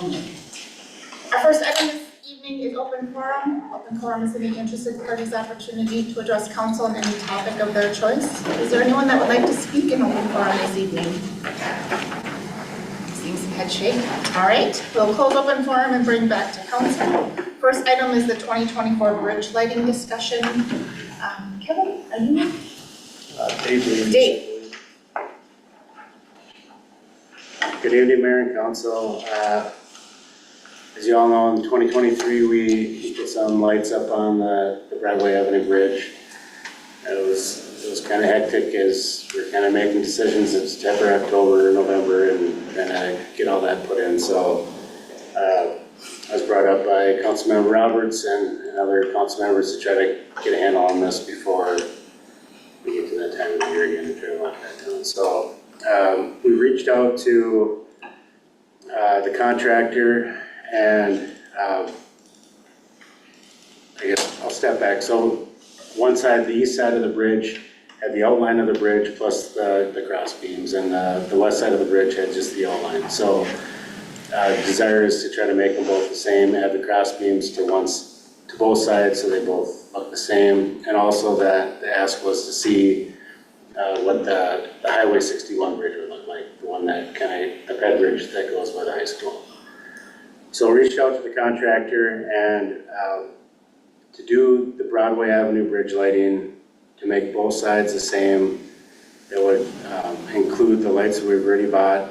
only. Our first item this evening is open forum. Open forum is any interested party's opportunity to address council on any topic of their choice. Is there anyone that would like to speak in open forum this evening? Seeing some head shake. All right, we'll close open forum and bring back to council. First item is the 2024 bridge lighting discussion. Kevin, are you? Dave. Good evening, Mayor and Council. As you all know, in 2023, we put some lights up on the Broadway Avenue Bridge. It was kind of hectic as we're kind of making decisions in September, October, November, and kind of get all that put in. So I was brought up by Councilmember Roberts and other council members to try to get a handle on this before we get to that time of the year again to try to lock that down. So we reached out to the contractor, and I guess I'll step back. So one side, the east side of the bridge, had the outline of the bridge plus the cross beams, and the west side of the bridge had just the outline. So the desire is to try to make them both the same, add the cross beams to both sides so they both look the same, and also that the ask was to see what the Highway 61 bridge would look like, the one that the ped bridge that goes by the high school. So I reached out to the contractor, and to do the Broadway Avenue bridge lighting, to make both sides the same, that would include the lights that we've already bought.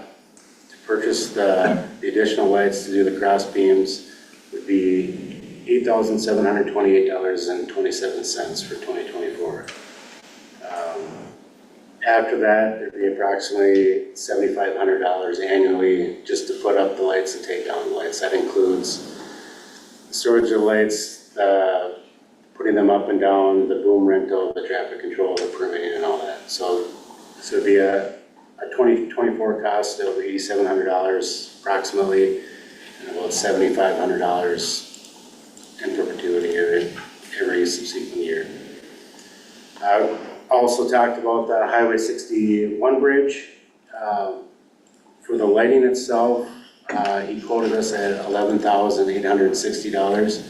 To purchase the additional lights to do the cross beams would be $8,728.27 for 2024. After that, there'd be approximately $7,500 annually just to put up the lights and take down the lights. That includes the storage of lights, putting them up and down, the boom rental, the traffic control, the permitting, and all that. So this would be a 2024 cost of $8,700 approximately, and about $7,500 in perpetuity every subsequent year. Also talked about the Highway 61 bridge. For the lighting itself, he quoted us at $11,860.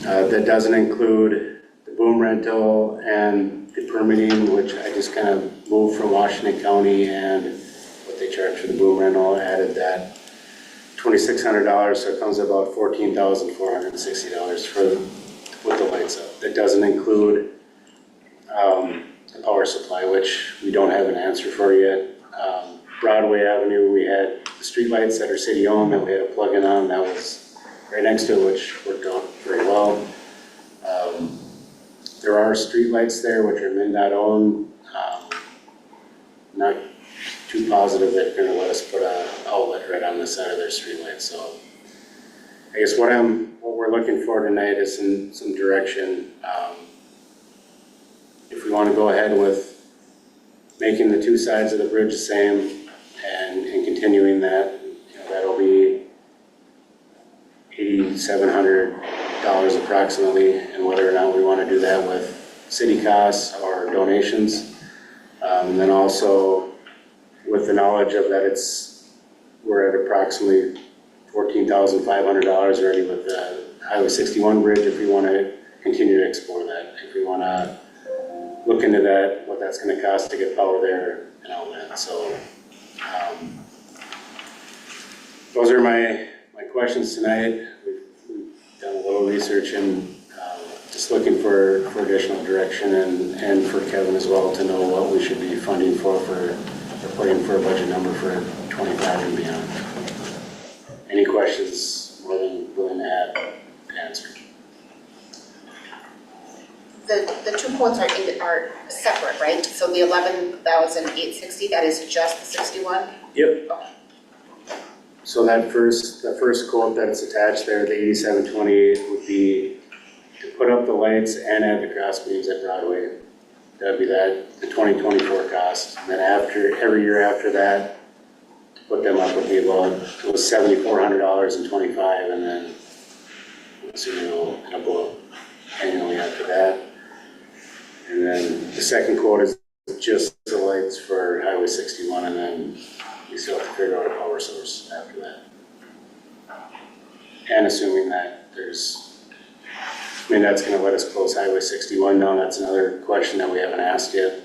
That doesn't include the boom rental and the permitting, which I just kind of moved from Washington County, and what they charge for the boom rental, added that $2,600, so it comes to about $14,460 to put the lights up. That doesn't include the power supply, which we don't have an answer for yet. Broadway Avenue, we had the street lights that are city owned that we had a plug-in on, that was right next to it, which worked out very well. There are street lights there which are MnDOT owned. Not too positive that they're going to let us put an outlet right on the side of their street lights. So I guess what we're looking for tonight is some direction. If we want to go ahead with making the two sides of the bridge the same and continuing that, that'll be $8,700 approximately, and whether or not we want to do that with city costs or donations. And then also with the knowledge of that we're at approximately $14,500 already with the Highway 61 bridge, if we want to continue to explore that, if we want to look into that, what that's going to cost to get power there and all that. So those are my questions tonight. We've done a little research and just looking for additional direction, and for Kevin as well to know what we should be funding for putting for a budget number for 25 and beyond. Any questions, more than willing to answer. The two quotes are separate, right? So the $11,860, that is just the 61? Yep. Okay. So the first quote that's attached there, the $8,728, would be to put up the lights and add the cross beams at Broadway. That'd be the 2024 cost. And then every year after that, to put them up would be about, it was $7,400.25, and then assuming it'll go up annually after that. And then the second quote is just the lights for Highway 61, and then we still have to figure out a power source after that. And assuming that that's gonna let us close Highway 61 down, that's another question that we haven't asked yet.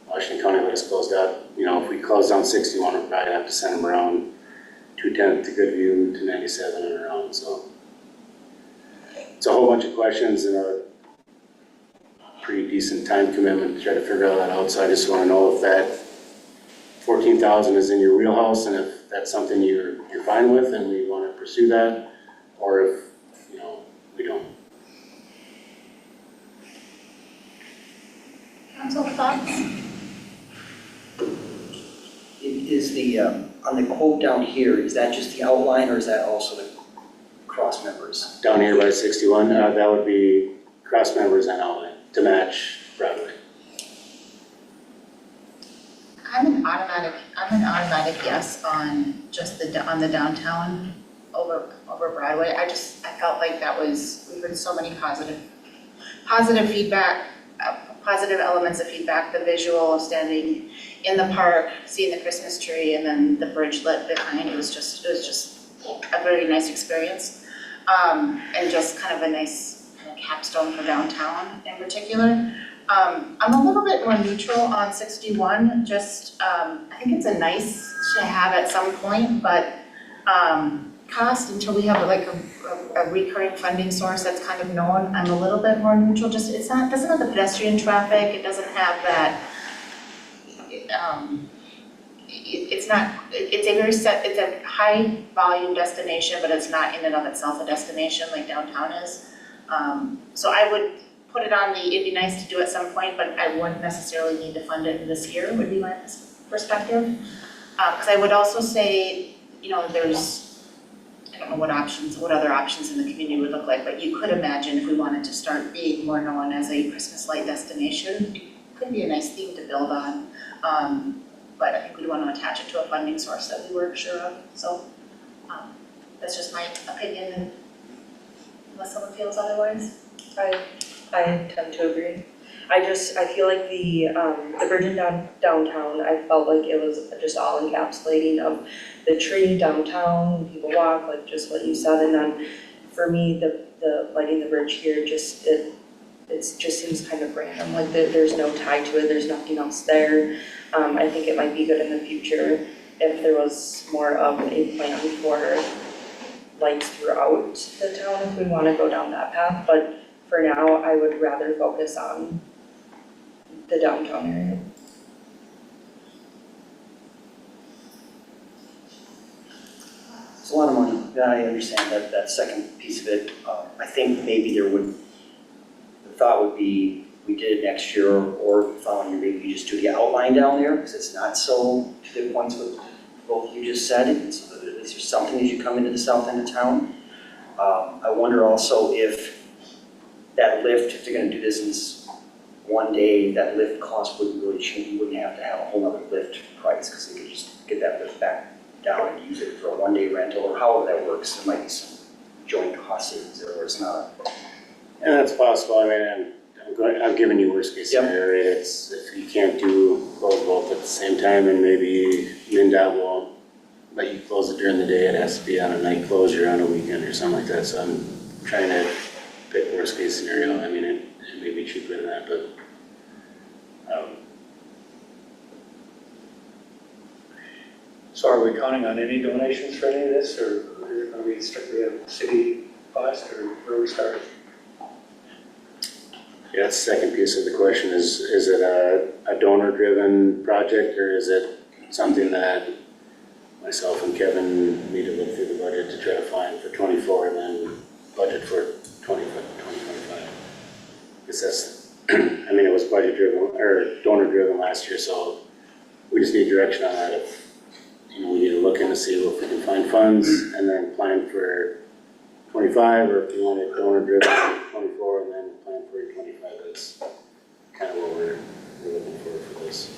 Washington County let us close down, if we close down 61, we'll probably have to send them around 210 to Goodview, to 97 and around, so. It's a whole bunch of questions and a pretty decent time commitment to try to figure all that out, so I just wanna know if that 14,000 is in your wheelhouse and if that's something you're fine with and we wanna pursue that, or if, we don't. Council thoughts? Is the, on the quote down here, is that just the outline or is that also the cross members? Down here by 61, that would be cross members and outline to match Broadway. I'm an automatic yes on just on the downtown over Broadway. I felt like we heard so many positive feedback, positive elements of feedback, the visual of standing in the park, seeing the Christmas tree and then the bridge lit behind. It was just a very nice experience. And just kind of a nice capstone for downtown in particular. I'm a little bit more neutral on 61, I think it's a nice to have at some point, but cost until we have like a recurring funding source that's kind of known, I'm a little bit more neutral. Doesn't have the pedestrian traffic, it doesn't have that, it's a high volume destination, but it's not in and of itself a destination like downtown is. So I would put it on it'd be nice to do at some point, but I wouldn't necessarily need to fund it this year, would be my perspective. Because I would also say, I don't know what other options in the community would look like, but you could imagine if we wanted to start being more known as a Christmas light destination, it could be a nice theme to build on. But I think we'd want to attach it to a funding source that we weren't sure of. So that's just my opinion, and unless someone feels otherwise. I tend to agree. I feel like the Virgin downtown, I felt like it was just all encapsulating of the tree downtown, people walk, like just what you said, and then for me, the lighting the bridge here, it just seems kind of random, like there's no tie to it, there's nothing else there. I think it might be good in the future if there was more of a plan for lights throughout the town if we want to go down that path, but for now, I would rather focus on the downtown area. It's a lot of money. Yeah, I understand that second piece of it. I think maybe the thought would be we did it next year or the following year, maybe you just do the outline down there because it's not so to the points what both you just said. And so that is there something as you come into the south end of town? I wonder also if that lift, if they're going to do this in one day, that lift cost wouldn't really change. You wouldn't have to have a whole other lift price because they could just get that lift back down and use it for a one-day rental or however that works. There might be some joint cost savings there where it's not. And that's possible. I mean, I'm giving you worst case scenario, right? It's if you can't close both at the same time, and maybe MnDOT will let you close it during the day. It has to be on a night closure on a weekend or something like that. So I'm trying to pick worst case scenario. I mean, it may be cheaper than that, but So are we counting on any donations for any of this, or is it going to be strictly a city cost, or where we start? yeah, that's the second piece of the question is it a donor-driven project, or is it something that myself and Kevin need to look through the budget to try to find for 24 and then budget for 2025? Because that's, I mean, it was budget-driven or donor-driven last year, so we just need direction on that. If we need to look in to see if we can find funds and then plan for 25, or if you want it donor-driven for 24 and then plan for 25. That's kind of what we're looking for this.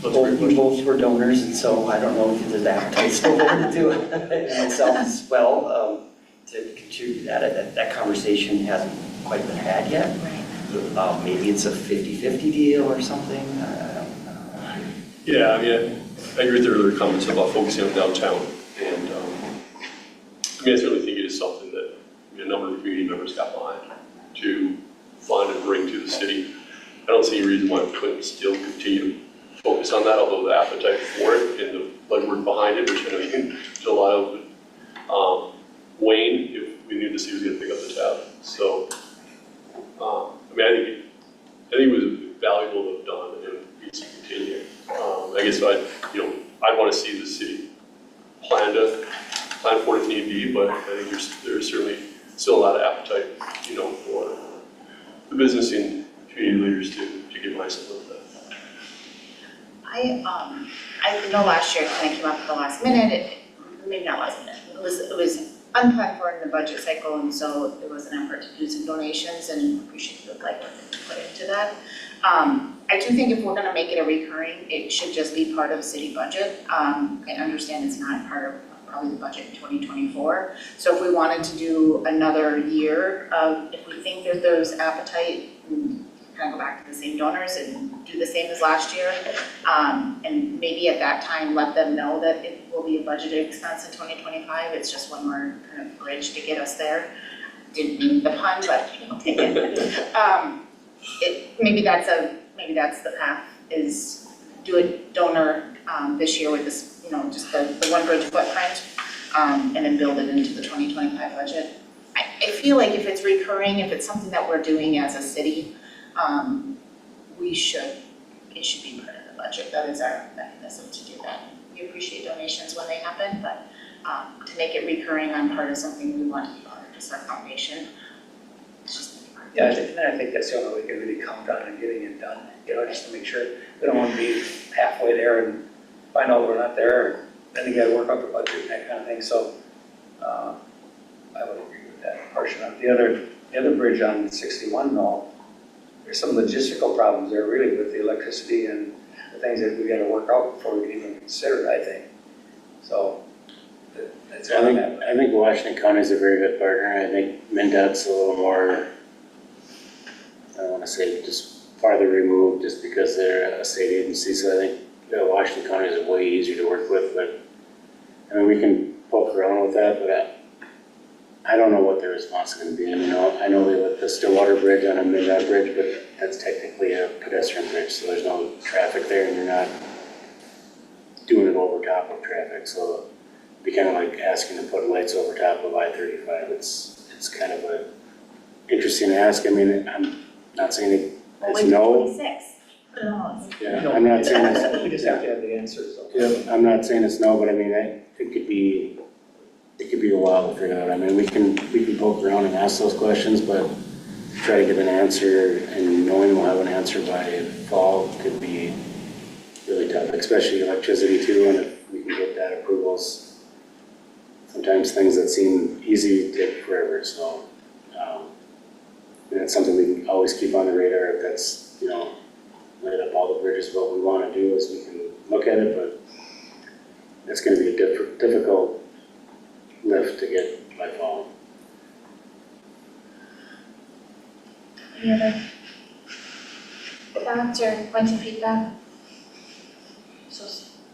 You both were donors, and so I don't know if there's appetite still there to do it in myself as well, to contribute that conversation hasn't quite been had yet. Right. Maybe it's a 50-50 deal or something. I don't know. Yeah, I agree with the earlier comments about focusing on downtown, and, I mean, I certainly think it is something that a number of community members got behind to fund and bring to the city. I don't see any reason why we couldn't still continue to focus on that, although the appetite for it and the legwork behind it, which I know you did a lot of, wane if we knew the city was gonna pick up the tab. So, I mean, I think it was valuable to have done and needs to continue. I guess I'd want to see the city plan for it if need be, but I think there's certainly still a lot of appetite, for the business and community leaders to get my support with that. I know last year it kind of came up at the last minute, maybe not last minute, it was unplanned for in the budget cycle, and so there was an effort to do some donations, and appreciate the legwork that you put into that. I do think if we're gonna make it a recurring, it should just be part of city budget. I understand it's not part of probably the budget in 2024. So if we wanted to do another year, if we think that there's appetite, kind of go back to the same donors and do the same as last year. And maybe at that time, let them know that it will be a budgeted expense in 2025. It's just one more kind of bridge to get us there. Didn't mean the pun, but I'll take it. Maybe that's the path, is do a donor this year with this, just the one bridge footprint, and then build it into the 2025 budget. I feel like if it's recurring, if it's something that we're doing as a city, it should be part of the budget. That is our mechanism to do that. We appreciate donations when they happen, but to make it recurring on part of something we want to be part of, just our foundation, it's just. Yeah, I think that's the only way we can really count on and getting it done, just to make sure. We don't want to be halfway there and find out we're not there, and then you gotta work out the budget and that kind of thing, so, I would agree with that portion of the other bridge on 61 though. There's some logistical problems there really with the electricity and the things that we gotta work out before we can even consider it, I think. So, that's where I'm at. I think Washington County is a very good partner. I think MnDOT's a little more, I don't want to say just farther removed just because they're a state agency. So I think Washington County is way easier to work with. But I mean, we can poke around with that, but I don't know what their response is going to be. I know they let the Stillwater Bridge on a MnDOT bridge, but that's technically a pedestrian bridge, so there's no traffic there, and you're not doing it over top of traffic. So it'd be kind of like asking to put lights over top of I-35. It's kind of a interesting ask. I mean, I'm not saying it's no. 26. Put it on. Yeah, I'm not saying it's. We just have to have the answers. So. Yeah, I'm not saying it's no, but I mean, it could be a while to figure it out. I mean, we can poke around and ask those questions, but try to get an answer and knowing we'll have an answer by fall could be really tough, especially electricity too, and if we can get that approvals. Sometimes things that seem easy take forever, so, and it's something we can always keep on the radar. If that's, light up all the bridges, what we want to do is we can look at it, but it's going to be a difficult lift to get by fall. Any other thoughts or points of feedback? So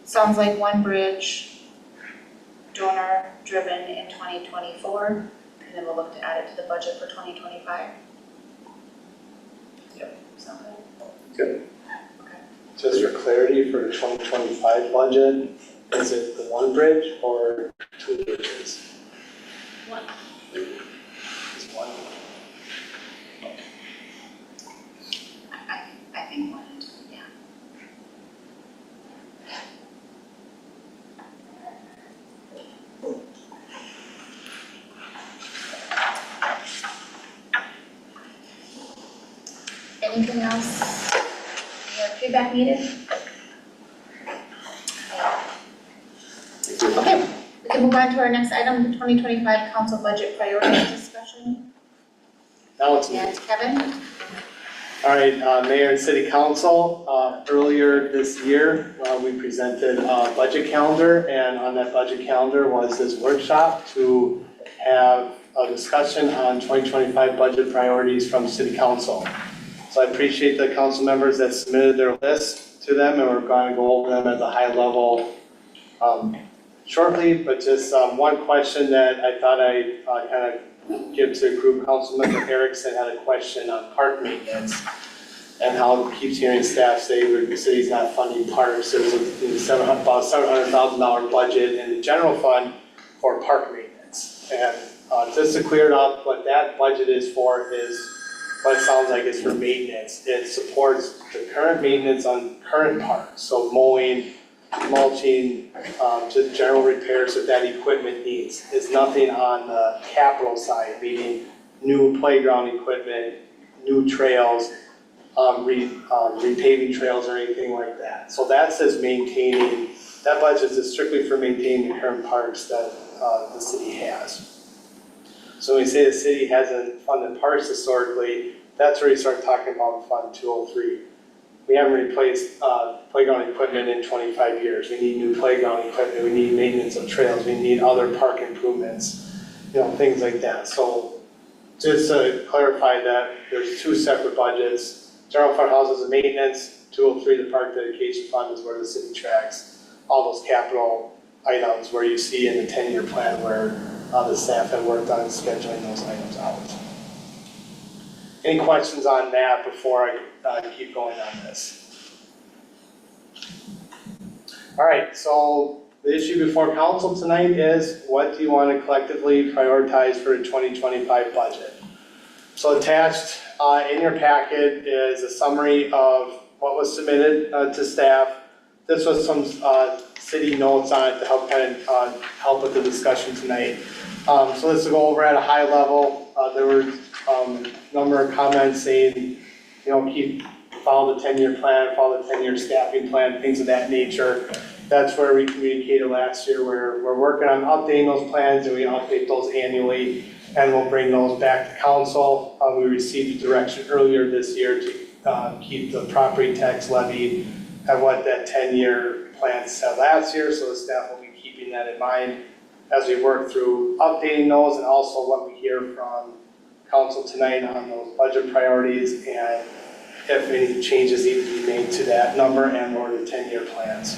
sounds like one bridge, donor driven in 2024, and then we'll look to add it to the budget for 2025. Yep. Sound good? Good. Just for clarity, for the 2025 budget, is it the one bridge or two bridges? One. It's one. I think one and two, yeah. Anything else? Any other feedback needed? Okay, we can move on to our next item, the 2025 council budget priorities discussion. Now it's me. And Kevin? All right, Mayor and City Council, earlier this year, we presented a budget calendar, and on that budget calendar was this workshop to have a discussion on 2025 budget priorities from City Council. So I appreciate the council members that submitted their list to them, and we're going to go over them at the high level shortly, but just one question that I thought I'd kind of give to Group Councilmember Erickson had a question on park maintenance and how it keeps hearing staff say the city's not funding parks. There's about $700,000 budget in the general fund for park maintenance. And just to clear it up, what that budget is for is what it sounds like it's for maintenance. It supports the current maintenance on current parks, so mowing, mulching, just general repairs that that equipment needs. It's nothing on the capital side, meaning new playground equipment, new trails, repaving trails or anything like that. So that says maintaining, that budget is strictly for maintaining the current parks that the city has. So when we say the city hasn't funded parks historically, that's where you start talking about Fund 203. We haven't replaced playground equipment in 25 years. We need new playground equipment, we need maintenance of trails, we need other park improvements, things like that. So just to clarify that, there's two separate budgets. General fund houses the maintenance, 203, the park dedication fund is where the city tracks all those capital items where you see in the 10-year plan where the staff had worked on scheduling those items out. Any questions on that before I keep going on this? All right, so the issue before council tonight is what do you want to collectively prioritize for the 2025 budget? So attached in your packet is a summary of what was submitted to staff. This was some city notes on it to help help with the discussion tonight. So let's go over at a high level. There were a number of comments saying, follow the 10-year plan, follow the 10-year staffing plan, things of that nature. That's where we communicated last year, where we're working on updating those plans, and we update those annually, and we'll bring those back to council. We received direction earlier this year to keep the property tax levy at what that 10-year plan said last year, so the staff will be keeping that in mind as we work through updating those, and also what we hear from council tonight on those budget priorities, and if any changes need to be made to that number and or the 10-year plans.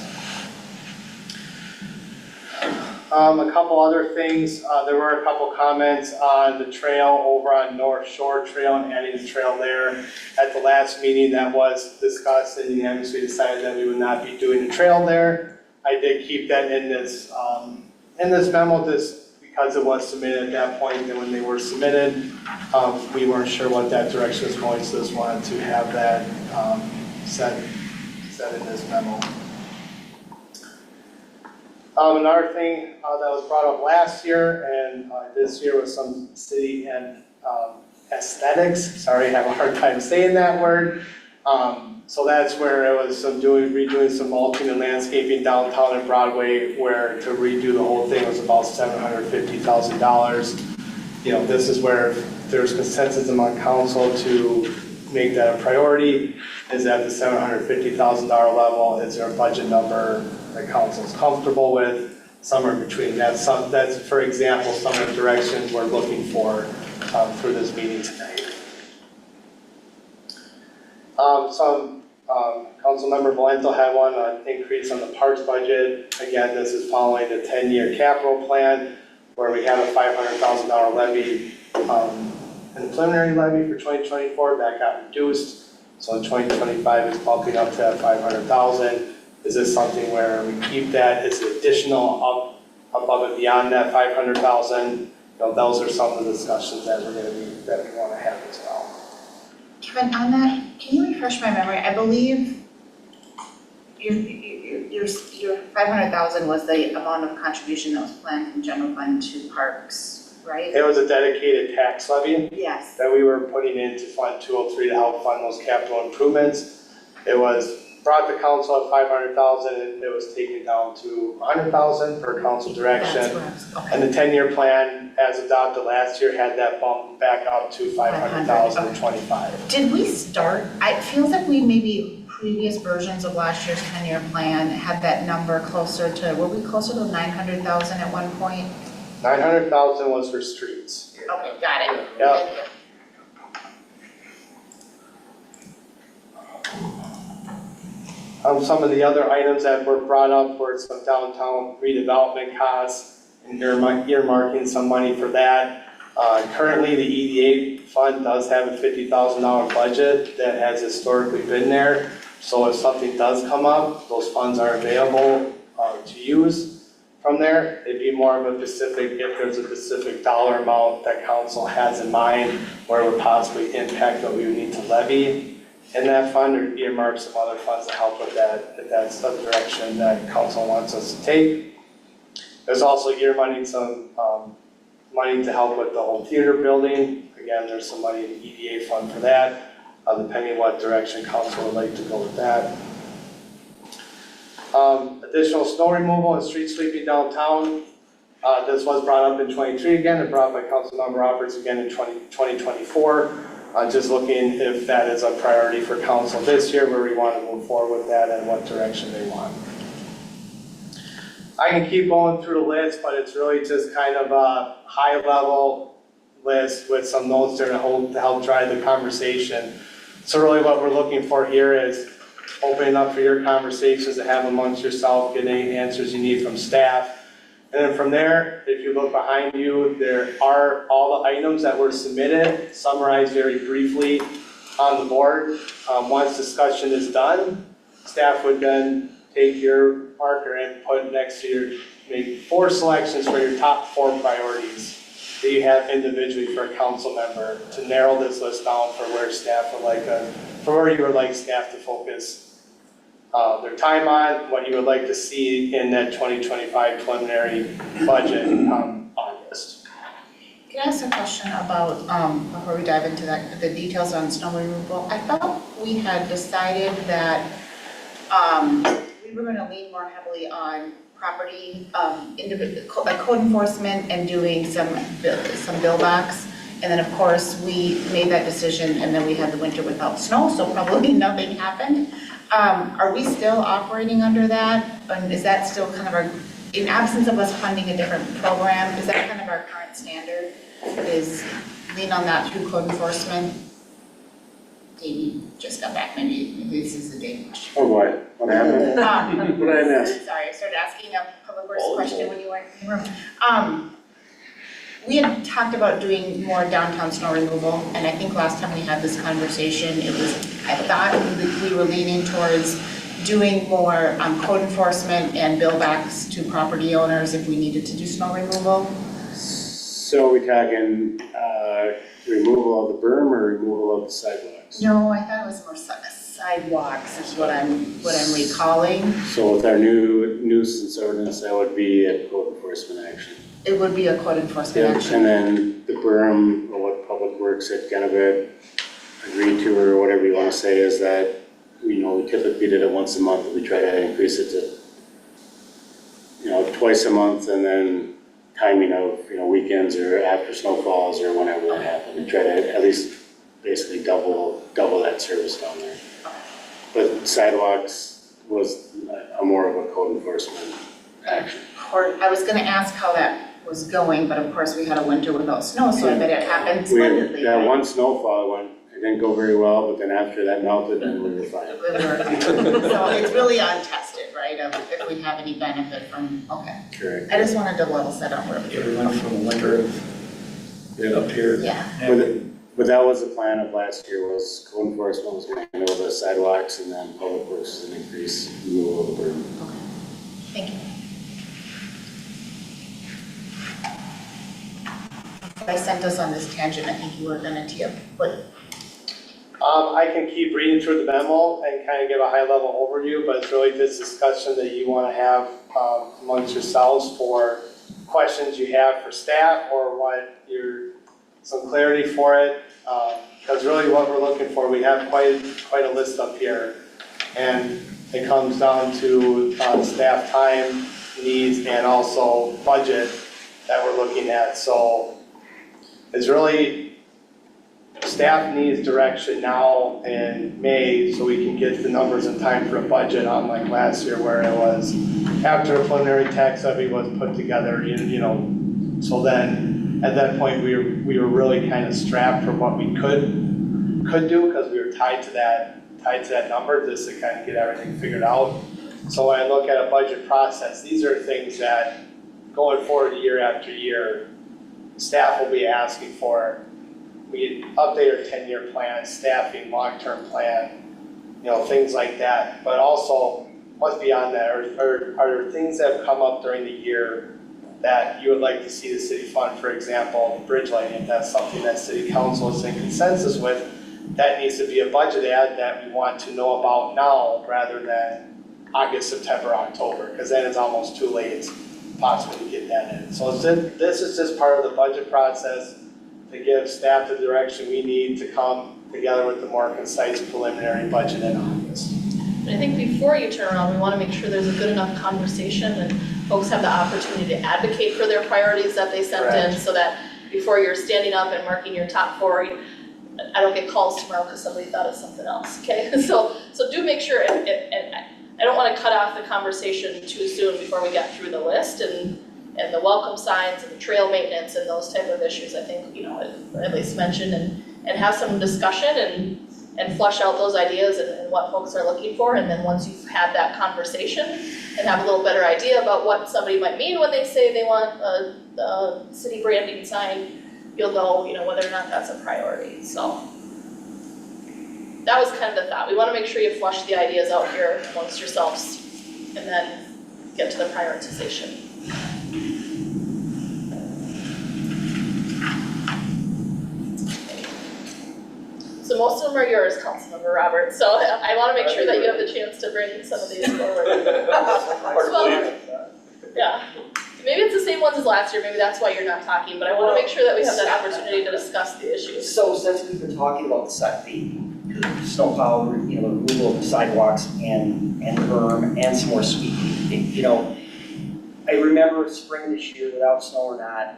A couple other things, there were a couple comments on the trail over on North Shore Trail and adding the trail there. At the last meeting that was discussed and unanimously decided that we would not be doing the trail there. I did keep that in this memo just because it was submitted at that point, and when they were submitted, we weren't sure what that direction was going, so just wanted to have that set in this memo. Another thing that was brought up last year and this year was some city and aesthetics. Sorry, I have a hard time saying that word. So that's where it was some redoing some mulching and landscaping downtown and Broadway, where to redo the whole thing was about $750,000. This is where there's consensus among council to make that a priority, is at the $750,000 level. Is there a budget number that council is comfortable with? Somewhere between that. That's, for example, some of the directions we're looking for this meeting tonight. Councilmember Valento had one increase on the parks budget. Again, this is following the 10-year capital plan, where we had a $500,000 levy, and the preliminary levy for 2024 that got reduced. So in 2025 is bumping up to that $500,000. Is this something where we keep that? Is it additional up above and beyond that $500,000? Those are some of the discussions that we want to have as well. Kevin, on that, can you refresh my memory? I believe your 500,000 was the amount of contribution that was planned from general fund to parks, right? It was a dedicated tax levy Yes. that we were putting into Fund 203 to help fund those capital improvements. It was brought to council at 500,000, and it was taken down to 100,000 per council direction. That's where I was, okay. And the 10-year plan, as adopted last year, had that bump back up to 500,000 in 25. Did we start, it feels like we maybe previous versions of last year's 10-year plan had that number closer to, were we closer to 900,000 at one point? 900,000 was for streets. Okay, got it. Yeah. Thank you. Some of the other items that were brought up were some downtown redevelopment costs and earmarking some money for that. Currently, the EDA fund does have a $50,000 budget that has historically been there. So if something does come up, those funds are available to use from there. It'd be more of a specific, if there's a specific dollar amount that council has in mind where it would possibly impact what we would need to levy in that fund, or earmark some other funds to help with that, if that's the direction that council wants us to take. There's also earmarking some money to help with the whole theater building. Again, there's some money in the EDA fund for that, depending what direction council would like to go with that. Additional snow removal and street sweeping downtown. This was brought up in 23 again, and brought by Councilmember Roberts again in 2024. Just looking if that is a priority for council this year, where we want to move forward with that and what direction they want. I can keep going through the list, but it's really just kind of a high-level list with some notes there to help drive the conversation. So really what we're looking for here is opening up for your conversations to have amongst yourself, get any answers you need from staff. And then from there, if you look behind you, there are all the items that were submitted, summarized very briefly on the board. Once discussion is done, staff would then take your marker and put next to your, make 4 selections for your top 4 priorities that you have individually for a council member to narrow this list down for where staff would like, for where you would like staff to focus their time on, what you would like to see in that 2025 preliminary budget come August. Can I ask a question about, before we dive into that, the details on snow removal? I thought we had decided that we were gonna lean more heavily on property, like code enforcement and doing some bill backs. And then of course, we made that decision and then we had the winter without snow, so probably nothing happened. Are we still operating under that? And is that still kind of our, in absence of us funding a different program, is that kind of our current standard? Is lean on that through code enforcement? Davey just got back, maybe this is the day question. Oh boy, what happened? What did I miss? Sorry, I started asking a public works question when you weren't in the room. We had talked about doing more downtown snow removal, and I think last time we had this conversation, it was, I thought we were leaning towards doing more code enforcement and bill backs to property owners if we needed to do snow removal. So we talking removal of the berm or removal of the sidewalks? No, I thought it was more sidewalks is what I'm recalling. So with our new nuisance ordinance, that would be a code enforcement action. It would be a code enforcement action. And then the berm, or what Public Works had kind of agreed to, or whatever you want to say, is that, you know, we typically did it once a month, but we try to increase it to, you know, twice a month, and then timing of, you know, weekends or after snowfalls or whenever that happens. We try to at least basically double that service down there. But sidewalks was a more of a code enforcement action. I was gonna ask how that was going, but of course we had a winter without snow, so I bet it happened splendidly. That one snowfall it didn't go very well, but then after that melted, then we were fine. So it's really untested, right, of if we have any benefit from, okay. Correct. I just wanted to level set on where we Yeah, were. we went from a winter of up here. Yeah, But that was the plan of last year, was code enforcement was going to handle the sidewalks, and then Public Works was an increase removal of the berm. thank you. I sent us on this tangent, I think you were gonna tee up, but I can keep reading through the memo and kind of give a high-level overview, but it's really this discussion that you want to have amongst yourselves for questions you have for staff or what some clarity for it. Because really what we're looking for, we have quite a list up here. And it comes down to staff time, needs, and also budget that we're looking at. So it's really, staff needs direction now in May so we can get the numbers in time for a budget, unlike last year where it was after a preliminary tax levy was put together, you know. So then at that point we were really kind of strapped for what we could do because we were tied to tied to that number, just to kind of get everything figured out. So when I look at a budget process, these are things that going forward year after year, staff will be asking for. We update our 10-year plan, staffing, long-term plan, things like that. But also, what's beyond that, are there things that have come up during the year that you would like to see the city fund? For example, bridge lighting, if that's something that city council is in consensus with, that needs to be a budget add that we want to know about now rather than August, September, October, because then it's almost too late possibly to get that in. So this is just part of the budget process to give staff the direction we need to come together with the more concise preliminary budget in August. And I think before you turn around, we want to make sure there's a good enough conversation and folks have the opportunity to advocate for their priorities that they sent in, Correct. so that before you're standing up and marking your top 4, I don't get calls tomorrow because somebody thought of something else, okay? So do make sure, and I don't want to cut off the conversation too soon before we get through the list and the welcome signs and the trail maintenance and those type of issues. I think, at least mention and have some discussion and flush out those ideas and what folks are looking for. And then once you've had that conversation and have a little better idea about what somebody might mean when they say they want a city branding sign, you'll know, whether or not that's a priority. So that was kind of the thought. We want to make sure you flush the ideas out here amongst yourselves and then get to the prioritization. So most of them are yours, Councilmember Roberts, so I want to make sure that you have the chance to bring some of these forward. Well, yeah, maybe it's the same ones as last year, maybe that's why you're not talking, but I want to make sure that we have that opportunity to discuss the issues. So since we've been talking about the snowplow, removal of the sidewalks and berm and some more sweeping, I remember spring this year, without snow or not,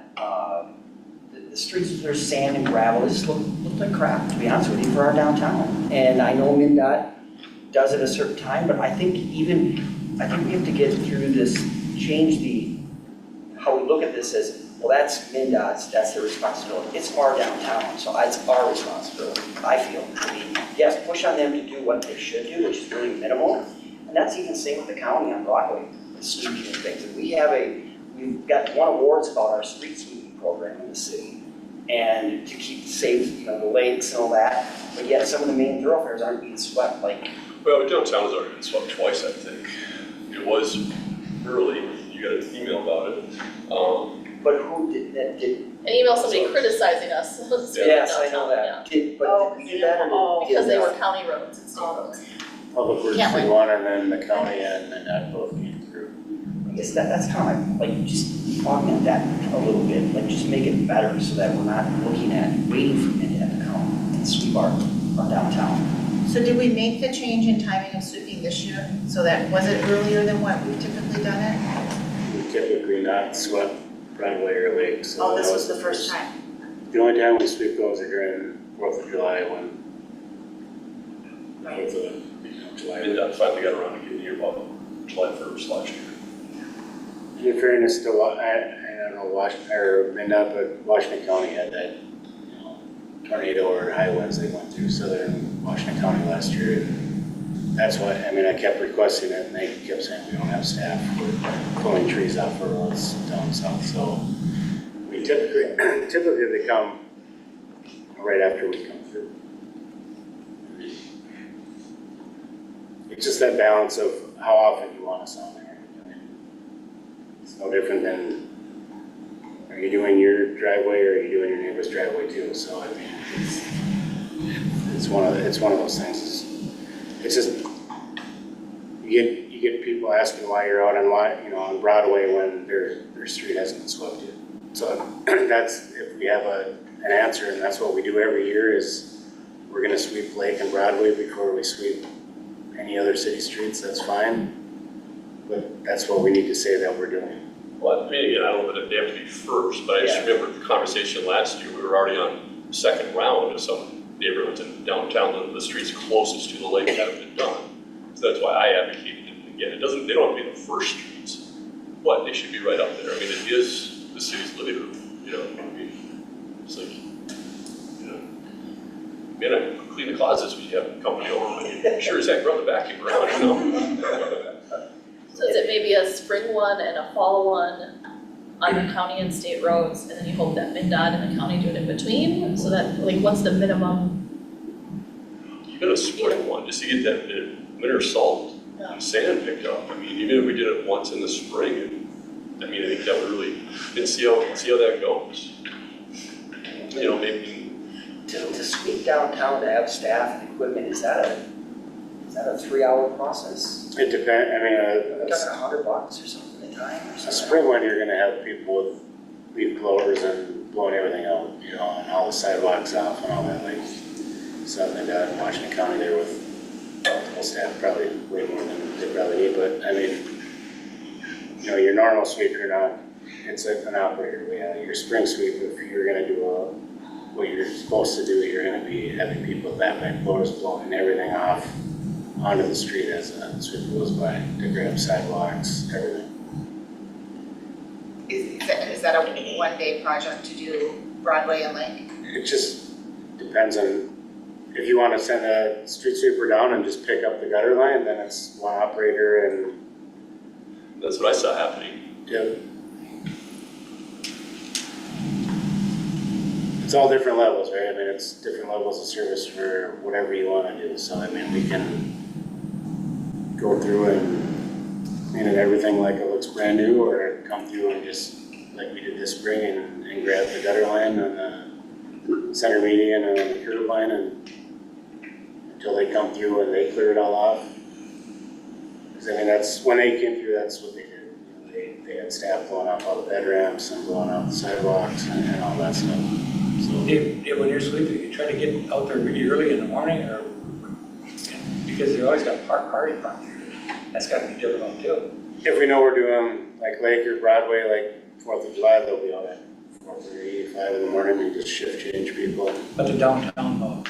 the streets, there's sand and gravel, it just looked like crap, to be honest with you, for our downtown. And I know MnDOT does it a certain time, but I think we have to get through this, change how we look at this as, well, that's MnDOT's, that's their responsibility. It's our downtown, so it's our responsibility, I feel. Yes, push on them to do what they should do, which is really minimal. And that's even same with the county on Broadway, the sweeping and things. And we've got won awards about our street sweeping program in the city. And to keep safe, the lakes and all that, but yet some of the main thoroughfares aren't being swept, like. Well, downtown has already been swept twice, I think. It was early, you got an email about it. But who did that, An email somebody criticizing us. yes, I know that, did we do that or did? Because they were county roads and state roads. Public Works Can't did wait. one, and then the county and that both came through. I guess that's kind of like just augment that a little bit, like just make it better so that we're not waiting for MnDOT to come and sweep our downtown. So did we make the change in timing of sweeping this year? So that, was it earlier than what we've typically done it? We typically not swept Broadway or Lake, so Oh, that this was the first time. The only time we sweep those are during 4th of July when. With the, July. MnDOT finally got around to getting here about July 1st last year. In fairness to, I don't know, Washington, or MnDOT, but Washington County had that, tornado or high winds they went through southern Washington County last year. And that's why, I kept requesting it, and they kept saying we don't have staff for pulling trees off our roads down south, so we typically they come right after we come through. It's just that balance of how often you want us on there. It's no different than, are you doing your driveway or are you doing your neighbor's driveway too? So it's one of those things. It's just you get people asking why you're out on Broadway when their street hasn't been swept yet. So that's, if we have an answer, and that's what we do every year, is we're going to sweep Lake and Broadway before we sweep any other city streets. That's fine, but that's what we need to say that we're doing. Well, again, I don't know that they have to be first, but I just remember the conversation last year, we were already on the second round of some neighborhoods in downtown, the streets closest to the lake haven't been done. So that's why I advocated it. Again, they don't have to be the first streets, but they should be right up there. It is the city's living room, it's like, clean the closets when you have a company over, but you sure as heck run the vacuum around, you know? So is it maybe a spring one and a fall one on the county and state roads, and then you hope that MinDOT and the county do it in between? So that, like, what's the minimum? Even a spring one, just to get that winter salt Yeah. sand picked up. I mean, even if we did it once in the spring, I mean, I think that would really, and see how that goes. You know, maybe, To sweep downtown, to have staff and equipment, is that a 3-hour process? It depends, I mean, We're talking $100 or something a time or a something? spring one, you're gonna have people with leaf blowers and blowing everything out, you know, and all the sidewalks off and all that, like, stuff like that in Washington County there with multiple staff, probably way more than they probably need, but I mean, you know, your normal sweep, you're not, it's an operator, yeah, your spring sweep, if you're gonna do what you're supposed to do, you're gonna be having people with backpack blowers blowing everything off onto the street as a sweep goes by to grab sidewalks, everything. Is that a one-day project to do Broadway and Lake? It just depends on, if you wanna send a street sweeper down and just pick up the gutter line, then it's one operator and, that's what I saw happening. yeah. It's all different levels, right? I mean, it's different levels of service for whatever you wanna do, so I mean, we can go through and clean it everything like it looks brand new, or come through and just, like we did this spring, and grab the gutter line and the center median and the curb line, and until they come through and they clear it all off. Because I mean, that's, when they came through, that's what they did. You know, they had staff blowing off all the bed ramps and blowing off the sidewalks and all that stuff, so. Dave, when you're sweeping, you try to get out there really early in the morning, or, because they always got party parked there. That's gotta be difficult too. If we know we're doing like Lake or Broadway, like 4th of July, they'll be out at 4:30, 5 in the morning, and just shift change people. But the downtown,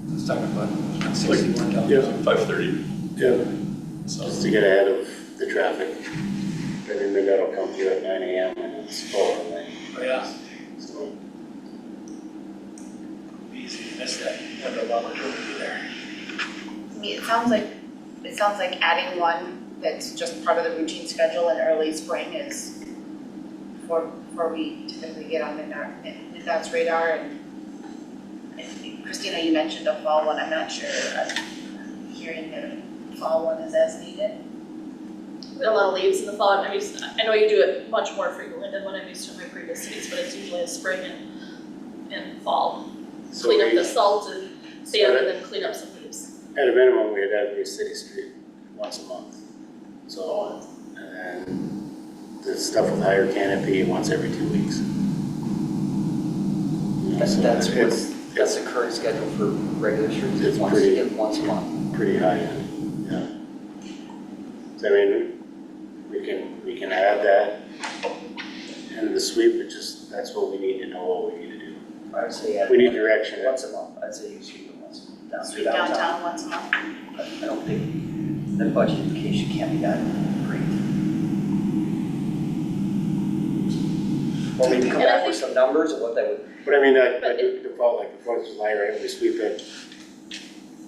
let's talk about 61 downtown. Yeah. 5:30. Yeah. So, Just to get ahead of the traffic. I mean, maybe that'll come through at 9 AM and it's full of rain, Oh, yeah, so. easy to miss that, window of opportunity there. To me, it sounds like adding one that's just part of the routine schedule in early spring is before we typically get on MinDOT's radar. And Christina, you mentioned a fall one, I'm not sure, I'm hearing that a fall one is as needed. We have a lot of leaves in the fall, I mean, I know you do it much more frequently than what I'm used to in my previous cities, but it's usually a spring and fall. So Clean up we, the salt and sand and then clean up some leaves. at a minimum, we'd have every city street once a month. So, and then the stuff with higher canopy once every 2 weeks. You know, so That's it's the current schedule for regular streets, It's once pretty- once a month. pretty high end, yeah. So I mean, we can add that in the sweep, it just, that's what we need to know what we need to do. I would say We need direction. once a month, I'd say you sweep it once a month. Sweep downtown once a month. I don't think the budget implication can't be that great. Or maybe come And I back with some numbers of what that would, But I mean, I do default, like the 4th of July, right, we sweep it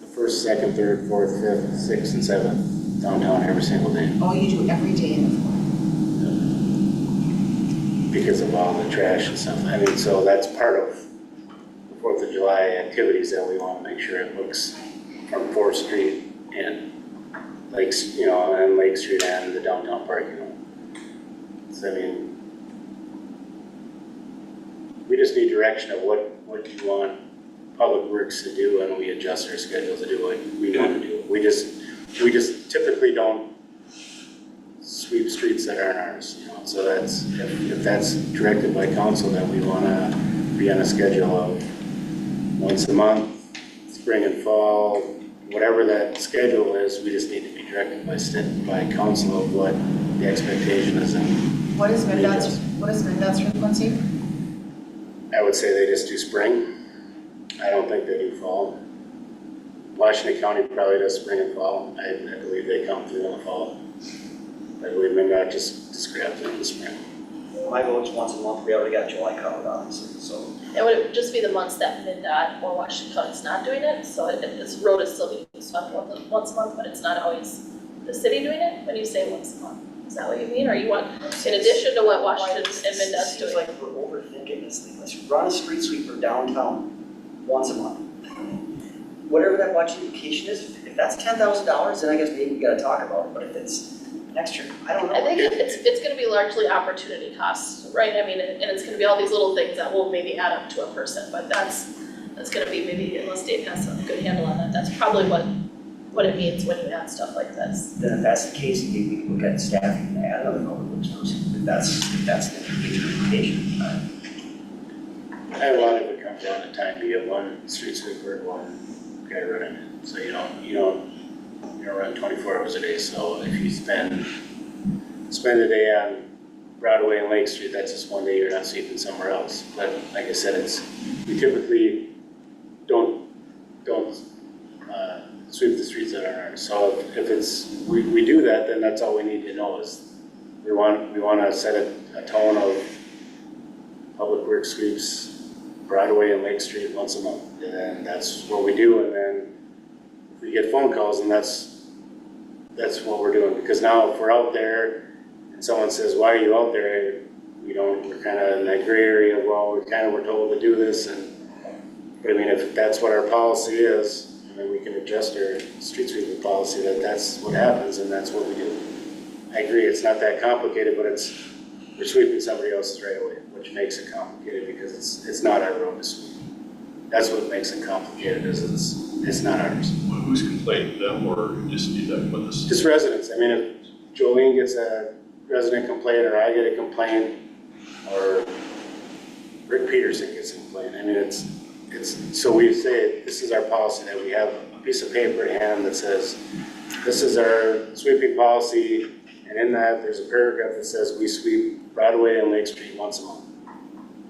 the 1st, 2nd, 3rd, 4th, 5th, 6th, and 7th downtown every single day. Oh, you do every day in the fall. Because of all the trash and stuff. I mean, so that's part of the 4th of July activities that we want to make sure it looks from 4th Street and Lakes, you know, and Lake Street and the downtown parking lot. So I mean, we just need direction of what you want Public Works to do, and we adjust our schedule to do what we want to do. We just typically don't sweep streets that aren't ours, you know, so that's, if that's directed by council, that we wanna be on a schedule of once a month, spring and fall, whatever that schedule is, we just need to be directed by council of what the expectation is, and What is MinDOT's frequency? I would say they just do spring. I don't think they do fall. Washington County probably does spring and fall. I believe they come through in the fall. I believe MinDOT just grabs it in the spring. My vote's once a month, we already got July covered, obviously, so. And would it just be the months that MinDOT or Washington County's not doing it? So this road is still being swept once a month, but it's not always the city doing it when you say once a month? Is that what you mean, or you want, in addition to what Washington and MinDOT's doing? Seems like we're overthinking this thing. Let's run a street sweeper downtown once a month. Whatever that budgetification is, if that's $10,000, then I guess maybe we gotta talk about it, but if it's next year, I don't know. I think it's gonna be largely opportunity costs, right? I mean, and it's gonna be all these little things that will maybe add up to a person, but that's gonna be maybe, unless Dave has a good handle on that, that's probably what it means when you add stuff like this. Then if that's the case, maybe we can look at staffing and add another public works person, if that's the interpretation. I have a lot of it comes down to time, you have one street sweeper, one guy running it, so you don't run 24 hours a day, so if you spend the day on Broadway and Lake Street, that's just one day you're not sweeping somewhere else. But like I said, we typically don't sweep the streets that aren't ours. So if we do that, then that's all we need to know is we want to set a tone of public works sweeps Broadway and Lake Street once a month, and then that's what we do. And then if we get phone calls, and that's what we're doing. Because now if we're out there and someone says, "Why are you out there?" we're kind of in that gray area of, well, we're told to do this, but I mean, if that's what our policy is, I mean, we can adjust our street sweeping policy that's what happens, and that's what we do. I agree, it's not that complicated, but we're sweeping somebody else's right away, which makes it complicated because it's not our road to sweep. That's what makes it complicated, is it's not ours. Who's complaining them, or just you talking about this? Just residents. I mean, if Jolene gets a resident complaint, or I get a complaint, or Rick Peterson gets a complaint, I mean, it's, so we say, this is our policy, that we have a piece of paper in hand that says, this is our sweeping policy, and in that, there's a paragraph that says we sweep Broadway and Lake Street once a month.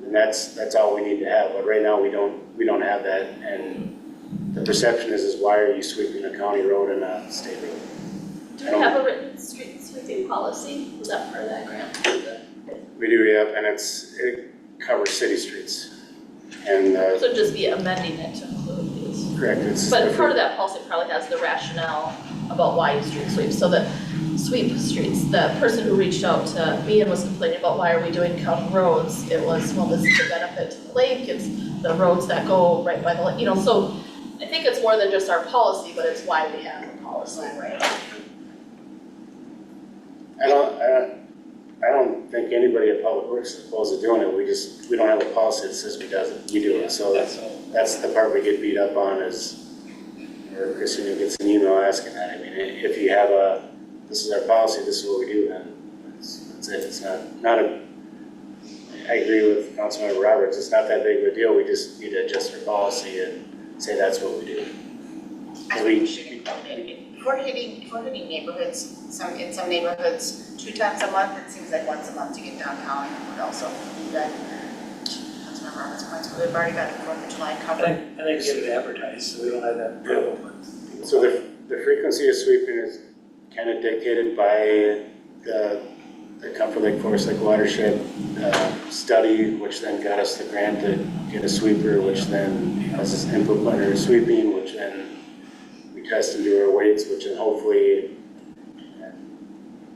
And that's all we need to have, but right now, we don't have that, and the perception is why are you sweeping a county road and not a state road? Do we have a written street sweeping policy? Was that part of that grant? We do, yeah, and it covers city streets. And, So just be amending it to include these. correct, it's. But part of that policy probably has the rationale about why you street sweep, so that sweep streets, the person who reached out to me and was complaining about why are we doing county roads, it was, well, this is a benefit to the lake, it's the roads that go right by the lake, so I think it's more than just our policy, but it's why we have the policy, right? I don't think anybody at Public Works is opposed to doing it, we don't have a policy that says we do it, so that's the part we get beat up on is, or Christina gets an email asking that, I mean, if you have this is our policy, this is what we do, then that's it, it's not I agree with Councilmember Roberts, it's not that big of a deal, we just need to adjust our policy and say that's what we do. I think we should include it. If we're hitting neighborhoods, in some neighborhoods, 2 times a month, it seems like once a month to get downtown would also be good. Councilmember Roberts points, but we've already got the 4th of July I covered. think get it advertised, so we don't have that problem. So the frequency of sweeping is kind of dictated by the Comfort Lake Forest Lake Watershed study, which then got us the grant to get a sweeper, which then has us input under sweeping, which then we test and do our weights, which then hopefully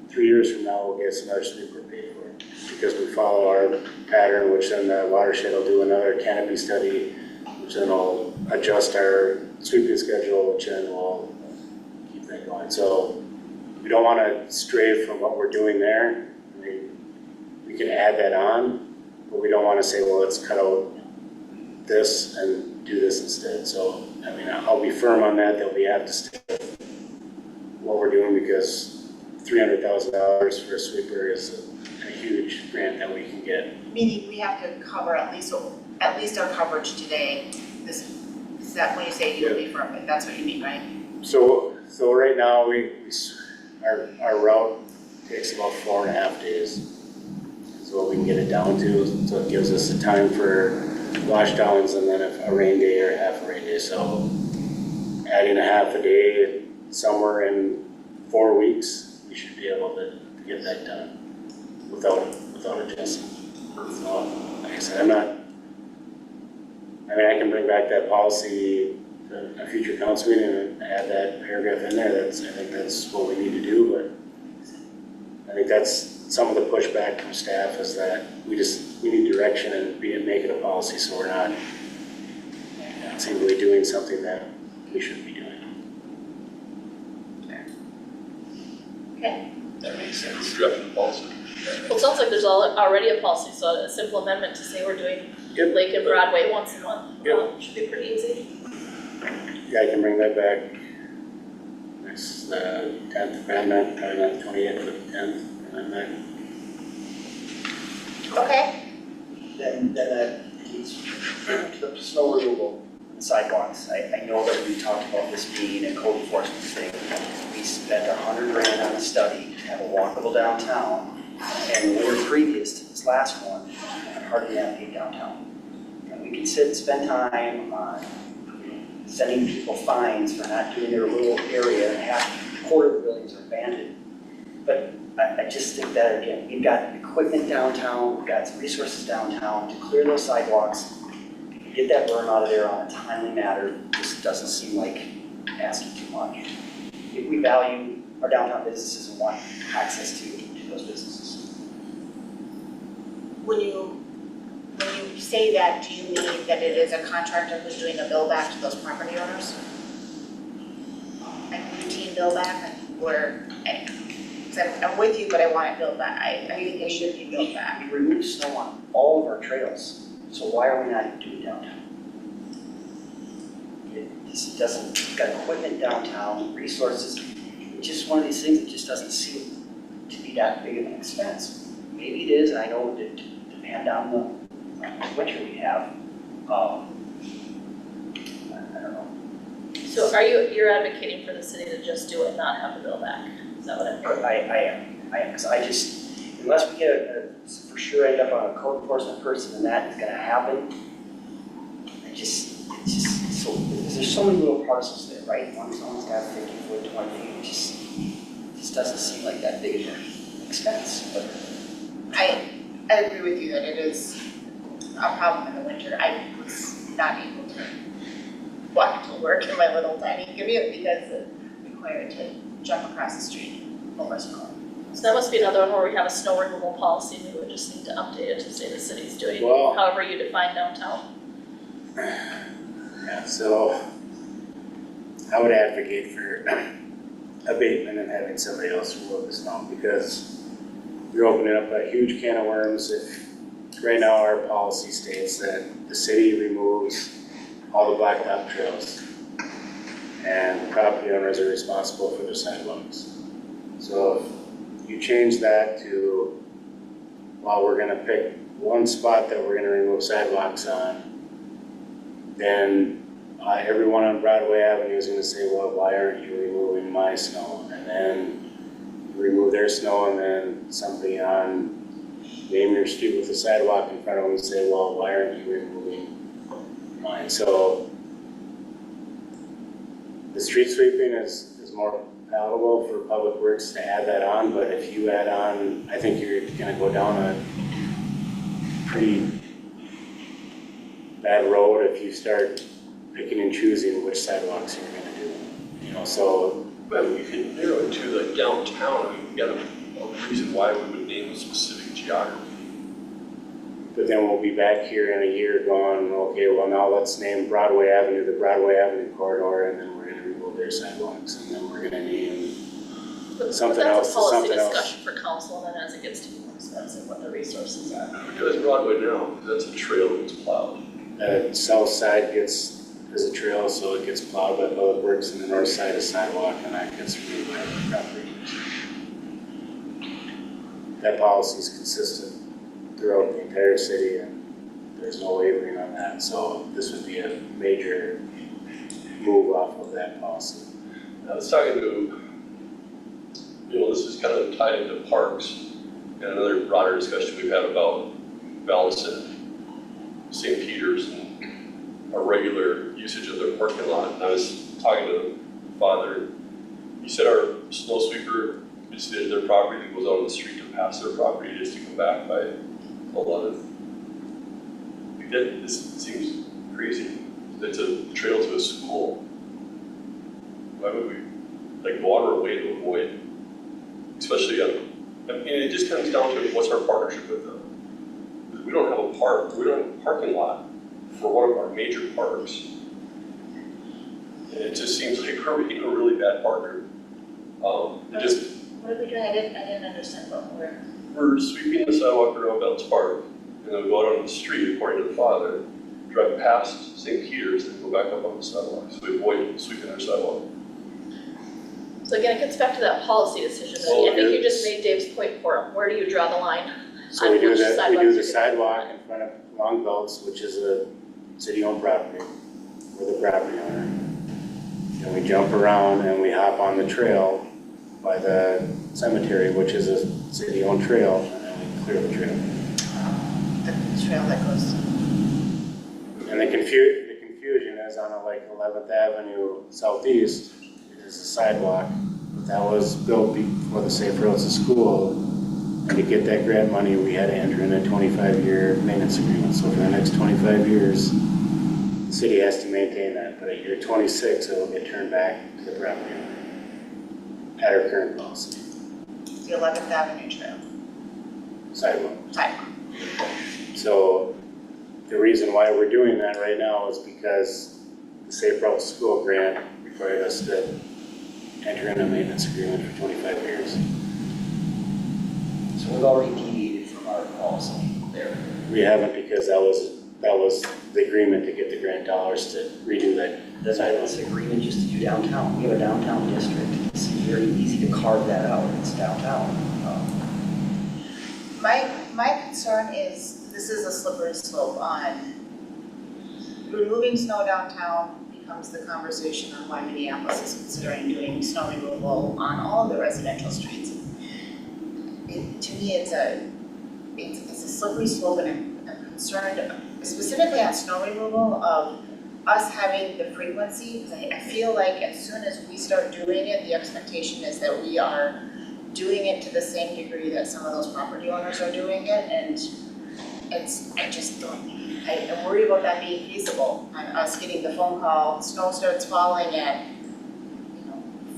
3 years from now we'll get another sweeper paid for, because we follow our pattern, which then the watershed will do another canopy study, which then will adjust our sweeping schedule, which then will keep that going. So we don't want to stray from what we're doing there. I mean, we can add that on, but we don't want to say, well, let's cut out this and do this instead. So, I mean, I'll be firm on that we have to stick with what we're doing, because $300,000 for a sweeper is a huge grant that we can get. Meaning we have to cover at least our coverage today. Is that when you say you will be firm, that's what you mean, right? So right now, our route takes about 4.5 days. Is what we can get it down to. So it gives us the time for wash downs and then a rain day or half a rain day. So adding a half a day somewhere in 4 weeks, we should be able to get that done without without adjusting. So, like I said, I can bring back that policy to a future council meeting and add that paragraph in there. I think that's what we need to do, but I think that's some of the pushback from staff is that we need direction and make it a policy so we're not simply doing something that we shouldn't be doing. Okay, That makes sense. Drafting the policy. Well, it sounds like there's already a policy, so a simple amendment to say we're doing Yep. Lake and Broadway once a month. Yep. Should be pretty easy. Yeah, I can bring that back next 10th amendment, probably not 28th, but 10th amendment. okay, Then that leads to the snow removal and sidewalks. I know that we talked about this being a code enforcement thing. We spent $100,000 on a study to have a walkable downtown. And the year previous to this last one, I hardly navigate downtown. And we can sit and spend time on sending people fines for not doing their little area, and quarter of the buildings are abandoned. But I just think that, again, we've got equipment downtown, we've got some resources downtown to clear those sidewalks, get that burn out of there on a timely matter. This doesn't seem like asking too much. If we value our downtown businesses and want access to those businesses. when you say that, do you mean that it is a contractor who's doing a bill back to those property owners? Like routine bill back, or, because I'm with you, but I want it billed back, I think it should be billed back. We remove snow on all of our trails, so why are we not doing downtown? It just doesn't, we've got equipment downtown, resources, it's just one of these things that just doesn't seem to be that big of an expense. Maybe it is, and I know that depend on the winter we have, I don't know. So you're advocating for the city to just do it, not have the bill back? Is that what I'm hearing? I am, because I just, unless we get for sure end up on a code enforcement person and that is gonna happen, it's just, so, there's so many little parcels there, right? Someone's got 50 foot, 20 feet, it just doesn't seem like that big of an expense, but. I agree with you that it is a problem in the winter. I was not able to walk to work in my little tiny commute because it required to jump across the street over snow. So that must be another one where we have a snow removal policy, maybe we just need to update it to say the city's doing Well- however you define downtown. Yeah, so I would advocate for abatement and having somebody else remove the snow because you're opening up a huge can of worms. If right now our policy states that the city removes all the blacktop trails and the property owners are responsible for the sidewalks. So if you change that to, well, we're gonna pick one spot that we're gonna remove sidewalks on, then everyone on Broadway Avenue is gonna say, well, why aren't you removing my snow? And then you remove their snow and then somebody on name your street with a sidewalk in front of them and say, well, why aren't you removing mine? So the street sweeping is more palatable for Public Works to add that on, but if you add on, I think you're gonna go down a pretty bad road if you start picking and choosing which sidewalks you're gonna do. You know, so But we could narrow it to like downtown, I mean, we got a reason why we would name a specific geography. but then we'll be back here in a year going, okay, well now let's name Broadway Avenue, the Broadway Avenue corridor, and then we're gonna remove their sidewalks, and then we're gonna name something else to something But that's a policy else. discussion for council, and then as it gets to be more expensive, what the resources are. Because Broadway now, that's a trail that's plowed. The south side is a trail, so it gets plowed by Public Works, and the north side is sidewalk, and that gets removed by the property owners. That policy is consistent throughout the entire city, and there's no wavering on that, so this would be a major move off of that policy. I was talking to, this is kind of tied into parks, and another broader discussion we've had about balancing St. Peter's and our regular usage of their parking lot. And I was talking to the father, he said our snow sweeper it's their property that goes out on the street to pass their property just to come back by 11th. This seems crazy. It's a trail to a school. Why would we like go out of our way to avoid, especially I mean, it just comes down to what's our partnership with them. We don't have a we don't have a parking lot for one of our major parks. And it just seems like we're being a really bad partner. It just, What are we doing? I didn't understand what we're sweeping the sidewalk around Belts Park, and then we go out on the street, according to the father, drive past St. Peter's, and go back up on the sidewalk, so we avoid sweeping our sidewalk. So again, it gets back to that policy decision, Well, and I think you it's- just made Dave's point for him, where do you draw the line? So we do which that, we sidewalks do are the good. sidewalk in front of Long Belts, which is a city-owned property. We're the property owner. And we jump around and we hop on the trail by the cemetery, which is a city-owned trail, and then we clear the trail. the trail that goes. And the confusion is on like 11th Avenue Southeast, it is a sidewalk. That was built before the Safe Roads to School. And to get that grant money, we had to enter in a 25-year maintenance agreement. So for the next 25 years, the city has to maintain that. But at year 26, it will get turned back to the property owner at our current policy, The 11th Avenue Trail. sidewalk. Sidewalk. So the reason why we're doing that right now is because the Safe Routes to School grant required us to enter in a maintenance agreement for 25 years. So we've already deviated from our policy there. We haven't because that was the agreement to get the grant dollars to redo that That's sidewalk. an agreement just to do downtown. We have a downtown district. It's very easy to carve that out. It's downtown. My concern is, this is a slippery slope on removing snow downtown becomes the conversation on why Minneapolis is considering doing snow removal on all of the residential streets. To me, it's a slippery slope, and I'm concerned specifically on snow removal of us having the frequency, because I feel like as soon as we start doing it, the expectation is that we are doing it to the same degree that some of those property owners are doing it, and I worry about that being feasible, on us getting the phone call, snow starts falling at,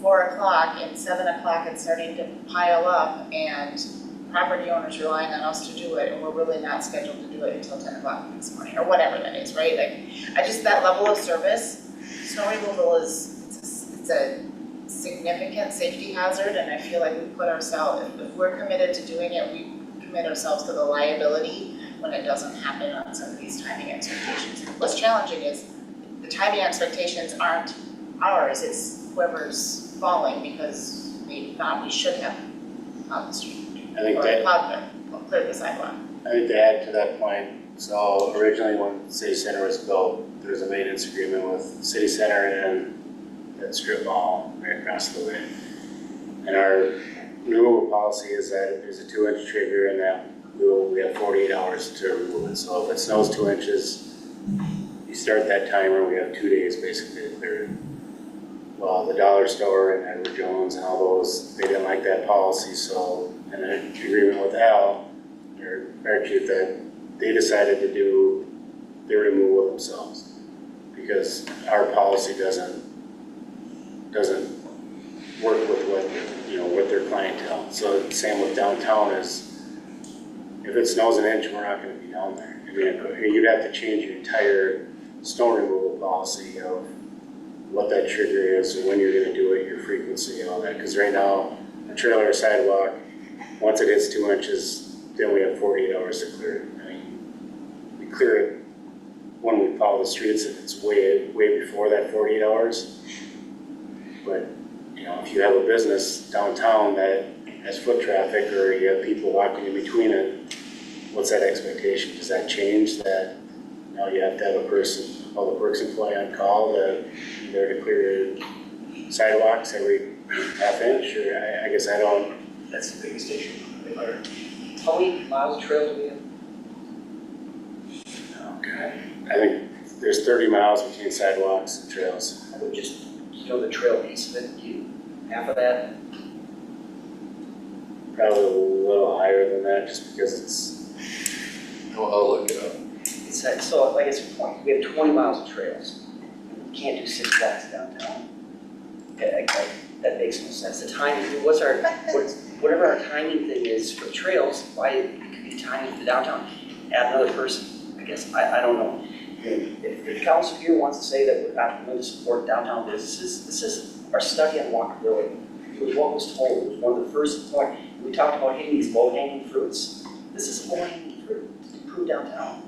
4 o'clock, and 7 o'clock it's starting to pile up, and property owners relying on us to do it, and we're really not scheduled to do it until 10 o'clock next morning, or whatever that is, right? Like, that level of service, snow removal it's a significant safety hazard, and I feel like we put ourselves, if we're committed to doing it, we commit ourselves to the liability when it doesn't happen on some of these timing expectations. What's challenging is the timing expectations aren't ours, it's whoever's falling because we thought we should have on the street. I think Or that, cleared the sidewalk. I think to add to that point, so originally when City Center was built, there was a maintenance agreement with City Center and that strip mall right across the way. And our removal policy is that if there's a 2-inch trigger and that we have 48 hours to remove it. So if it snows 2 inches, you start that timer, we have 2 days basically to clear it. Well, the dollar store and Edward Jones and all those, they didn't like that policy, so in an agreement with Al, their fire chief, that they decided to do the removal themselves. Because our policy doesn't work with with their clientele. So same with downtown is, if it snows an inch, we're not gonna be down there. I mean, you'd have to change your entire snow removal policy of what that trigger is and when you're gonna do it, your frequency and all that. Because right now, a trailer or sidewalk, once it hits 2 inches, then we have 48 hours to clear it. I mean, we clear it when we plow the streets if it's way before that 48 hours. But, if you have a business downtown that has foot traffic or you have people walking in between it, what's that expectation? Does that change that now you have to have a person, public works employee on call to be there to clear sidewalks every half inch? Or I guess I don't. That's the biggest issue. How many miles of trails do we have? Okay. I think there's 30 miles between sidewalks and trails. I would just, the trail piece of it, half of that? probably a little higher than that, just because it's, I'll look it up. It's, so like it's a point, we have 20 miles of trails. We can't do 6 blocks downtown. That makes no sense. The timing, whatever our timing thing is for trails, why it could be timing for downtown, add another person, I guess, I don't know. If the council here wants to say that we're not going to support downtown businesses, this is our study on walkability. It was what was told, it was one of the first points. We talked about hitting these low-hanging fruits. This is low-hanging fruit to improve downtown.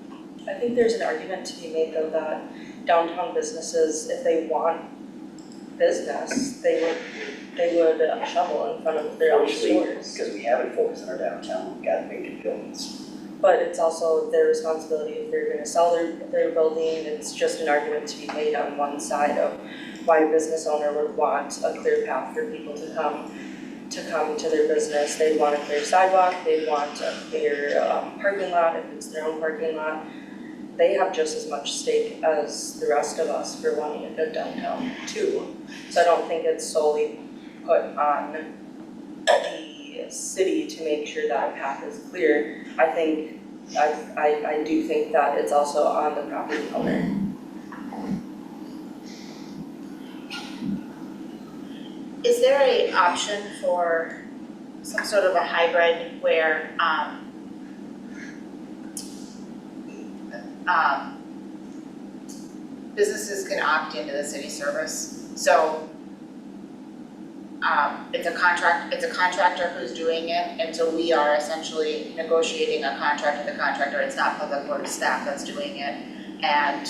I think there's an argument to be made though that downtown businesses, if they want business, they would shovel in front of their own stores. Because we haven't focused on our downtown, we've got vacant buildings. But it's also their responsibility if they're gonna sell their building. It's just an argument to be made on one side of why a business owner would want a clear path for people to come to their business. They want a clear sidewalk, they want a clear parking lot if it's their own parking lot. They have just as much stake as the rest of us for wanting a good downtown too. So I don't think it's solely put on the city to make sure that a path is clear. I do think that it's also on the property owner. Is there an option for some sort of a hybrid where, businesses can opt into the city service? So, it's a contractor who's doing it, and so we are essentially negotiating a contract with the contractor. It's not public works staff that's doing it. And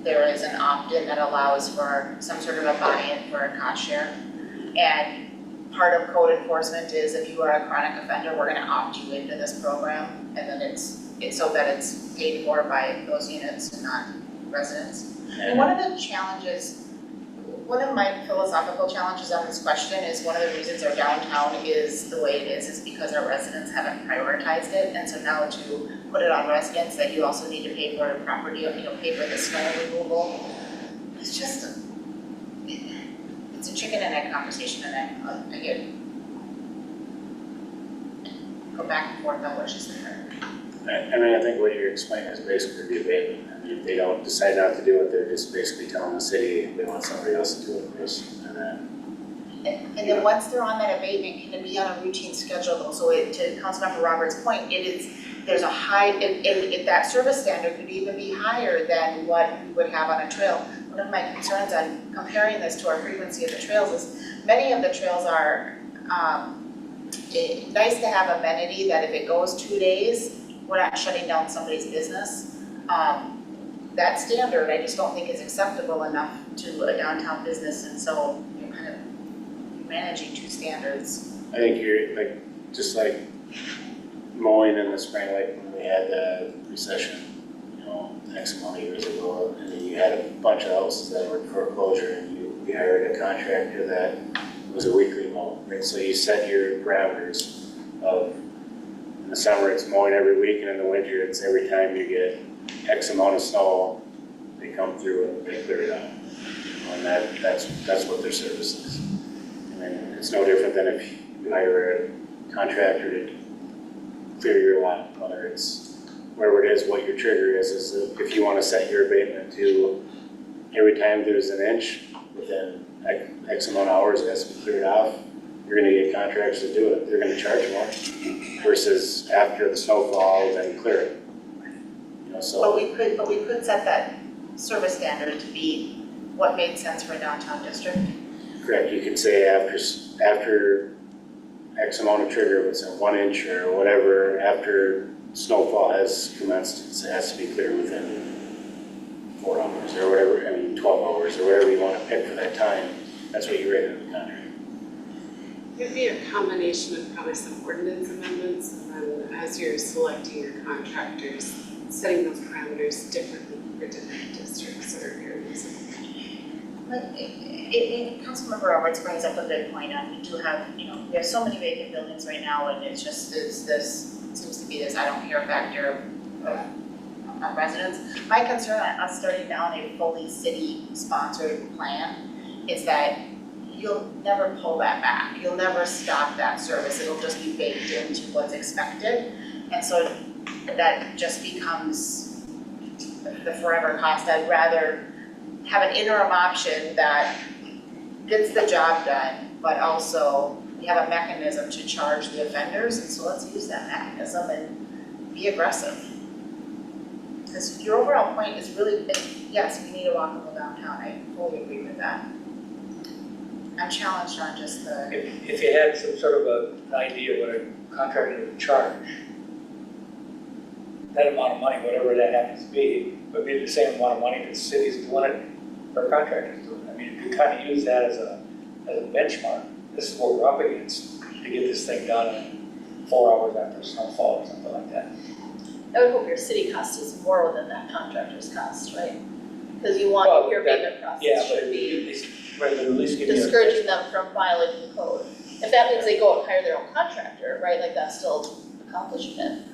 there is an opt-in that allows for some sort of a buy-in for a cost share. And part of code enforcement is if you are a chronic offender, we're gonna opt you into this program. And then it's so that it's paid for by those units and not residents. And one of the challenges, one of my philosophical challenges on this question is one of the reasons our downtown is the way it is because our residents haven't prioritized it. And so now to put it on residents that you also need to pay for property, pay for the snow removal. It's just, it's a chicken and egg conversation, and I get go back and forth on which is the better. I mean, I think what you're explaining is basically the abatement. I mean, if they don't decide not to do it, they're just basically telling the city they want somebody else to do it for us. And then once they're on that abatement, can it be on a routine schedule though? So to Councilmember Roberts' point, there's a high, that service standard could even be higher than what we would have on a trail. One of my concerns on comparing this to our frequency of the trails is many of the trails are nice to have amenity that if it goes 2 days, we're not shutting down somebody's business. That standard, I just don't think is acceptable enough to a downtown business, and so you're kind of managing two standards. I think you're just like mowing in the spring, like when we had the recession, X amount of years ago, and then you had a bunch of houses that were in foreclosure, and we hired a contractor that was a weekly mow, right? So you set your parameters of, in the summer it's mowing every week, and in the winter it's every time you get X amount of snow, they come through and they clear it out. And that's what their service is. I mean, it's no different than if you hire a contractor to clear your lot, whether it's wherever it is, what your trigger is if you want to set your abatement to every time there's an inch within X amount of hours it has to be cleared off, you're going to get contractors to do it. They're going to charge more versus after the snowfall, then clear it. But we could set that service standard to be what made sense for a downtown district. Correct. You could say after X amount of trigger, if it's a 1 inch or whatever, after snowfall has commenced, it has to be clear within 4 hours or whatever, 12 hours or whatever you want to pick for that time. That's what you write in the contract. It'd be a combination of probably some ordinance amendments, and then as you're selecting your contractors, setting those parameters differently for different districts or areas. But Councilmember Roberts brings up a good point on, we do have, we have so many vacant buildings right now, and it's just, seems to be this I don't care factor of residents. My concern on us starting down a fully city-sponsored plan is that, you'll never pull that back. You'll never stop that service. It'll just be baked into what's expected. And so that just becomes the forever cost. I'd rather have an interim option that gets the job done, but also we have a mechanism to charge the offenders, and so let's use that mechanism and be aggressive. Because your overall point is really, yes, we need a walkable downtown, I fully agree with that. I'm challenged on just the, If you had some sort of an idea what a contractor would charge, that amount of money, whatever that happens to be, would be the same amount of money that the city's doing it, or contractors doing it. I mean, you could kind of use that as a benchmark. This is what we're up against to get this thing done in 4 hours after snowfall or something like that. I would hope your city cost is more than that contractor's cost, right? Because you want your payment Yeah, process but should be at least, right, but at least give you a. discouraging them from violating the code. If that means they go and hire their own contractor, right, like that's still accomplishing it.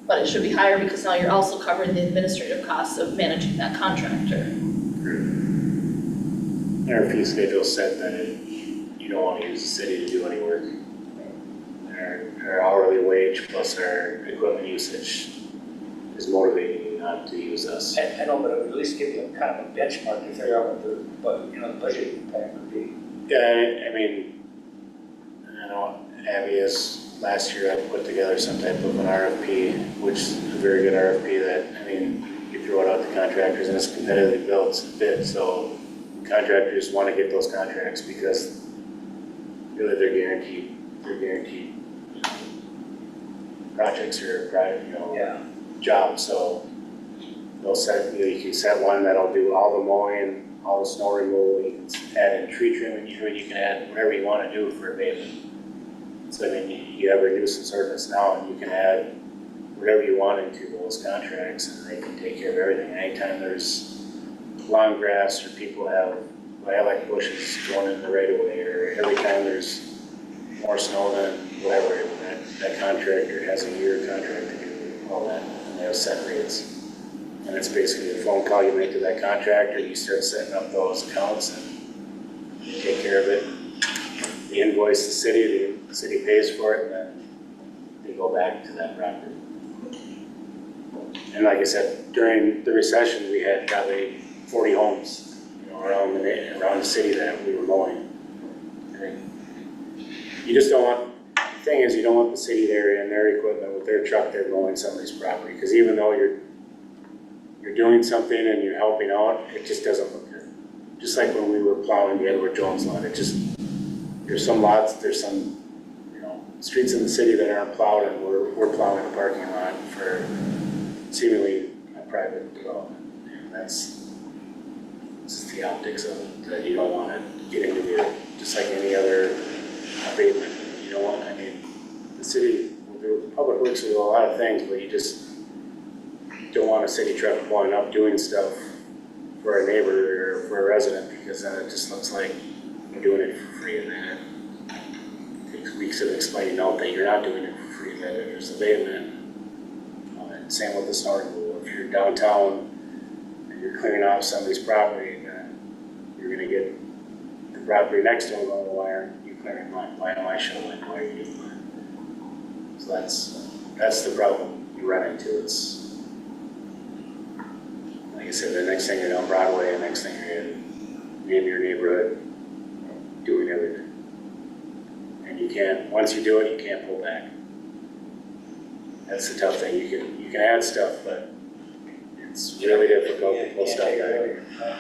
But it should be higher because now you're also covering the administrative costs of managing that contractor. Our fee schedule said that you don't want to use the city to do any work. Our hourly wage plus our equipment usage is motivating you not to use us. I know, but it would at least give you kind of a benchmark to figure out what the budget impact would be. Yeah, I mean, I know Abby last year I put together some type of an RFP, which is a very good RFP that, I mean, you throw it out to contractors and it's competitively built, it's a bid, so contractors want to get those contracts because really they're guaranteed projects or private, Yeah. jobs, so they'll set, you can set one that'll do all the mowing, all the snow removal, you can add in tree trimming, you can add whatever you want to do for abatement. So I mean, you have a nuisance ordinance now and you can add whatever you want into those contracts and they can take care of everything. Anytime there's long grass or people have lilac bushes going in the right of way, or every time there's more snow than whatever, that contractor has a year contract to do all that, and they have set rates. And it's basically a phone call you make to that contractor, you start setting up those accounts and you take care of it. You invoice the city pays for it, and then they go back to that property. And like I said, during the recession, we had probably 40 homes, around the city that we were mowing. You just don't want, the thing is, you don't want the city there and their equipment with their truck there mowing somebody's property, because even though you're doing something and you're helping out, it just doesn't look good. Just like when we were plowing the Edward Jones lot, there's some lots, there's some, streets in the city that aren't plowed, and we're plowing a parking lot for seemingly a private development. And that's just the optics of it, that you don't want to get into it, just like any other abatement. You don't want, the city will do, public works will do a lot of things, but you just don't want a city truck pulling up doing stuff for a neighbor or for a resident, because then it just looks like you're doing it for free, and then it takes weeks of explaining out that you're not doing it for free, that there's abatement. And same with the snow removal. If you're downtown and you're cleaning off somebody's property, then you're gonna get the property next to them going, why aren't you clearing mine? Why am I shoveling? Why are you doing mine? So that's the problem you run into. It's, like I said, the next thing you're on Broadway, the next thing you're in your neighborhood, doing everything. And you can't, once you do it, you can't pull back. That's the tough thing. You can add stuff, but it's really difficult to pull stuff back.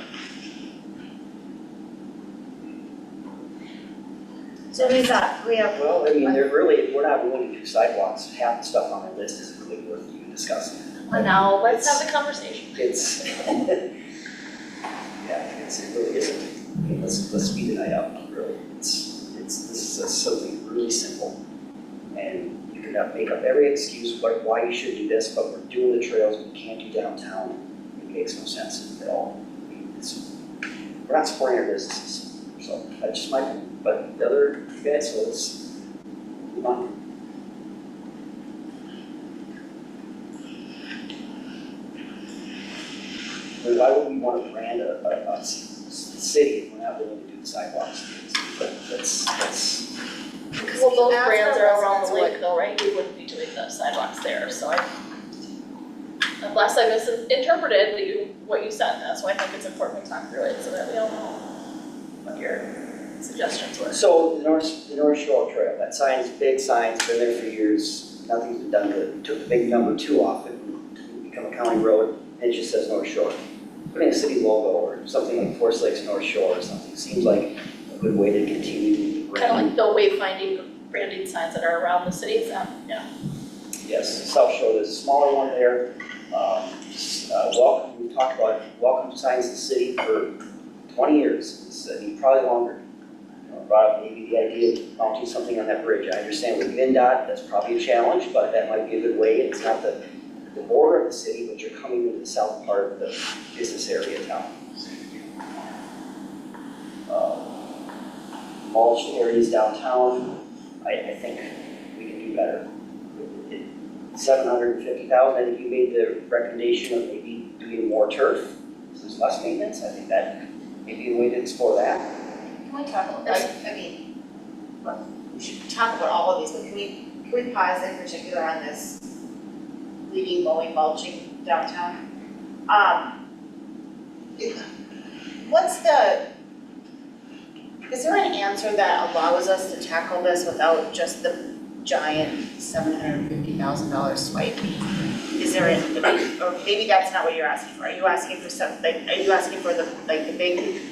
so we have, Well, I mean, we're not willing to do sidewalks. Half the stuff on the list isn't really worth even discussing. Well, now, let's have the conversation. It's, it really isn't. I mean, let's speed the night up, really. This is something really simple. And you can make up every excuse why you should do this, but we're doing the trails, we can't do downtown. It makes no sense at all. I mean, we're not supporting our businesses. So that's just my opinion. But the other guys, so let's move on. Why would we want to brand a city if we're not willing to do the sidewalks? that's, Well, those Ask brands our are around the residents lake though, right? We wouldn't be doing the sidewalks there, so unless I misinterpreted what you said, that's why I think it's important we talk through it so that we all know what your suggestions were. so the North Shore Trail, that sign is a big sign, it's been there for years, nothing's been done to it. Took the big number 2 off it, and become a county road, and it just says North Shore. Putting a city logo or something like Forest Lakes North Shore or something, seems like a good way to continue the Kind of brand. like the wayfinding branding signs that are around the city, is that, yeah. Yes, South Shore, there's a smaller one there. Welcome, we talked about welcome signs to the city for 20 years, probably longer. Brought up maybe the idea of mounting something on that bridge. I understand with MnDOT, that's probably a challenge, but that might be a good way. It's not the border of the city, but you're coming into the south part of the business area of town. Mulch areas downtown, I think we can do better. 750,000, I think you made the recommendation of maybe doing more turf, so there's less maintenance. I think that may be a way to explore that. Can we talk about, I mean, well, we should talk about all of these, but can we pause in particular on this leaving mowing, mulching downtown? Is there an answer that allows us to tackle this without just the giant $750,000 swipe? Is there or maybe that's not what you're asking for. Are you asking for something, are you asking for the big,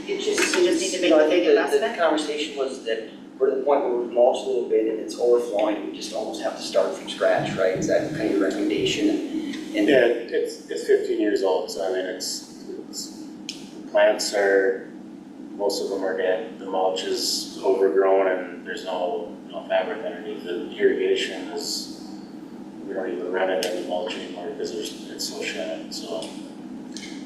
we just need to make a big investment? The conversation was that we're at the point where we've mulched a little bit and it's overflowing, we just almost have to start from scratch, right? Is that kind of your recommendation? And Yeah, it's 15 years old, so I mean, it's plants are, most of them are dead, the mulch is overgrown and there's no fabric underneath. The irrigation is, we don't even run it in the mulch anymore because it's so shallow, so.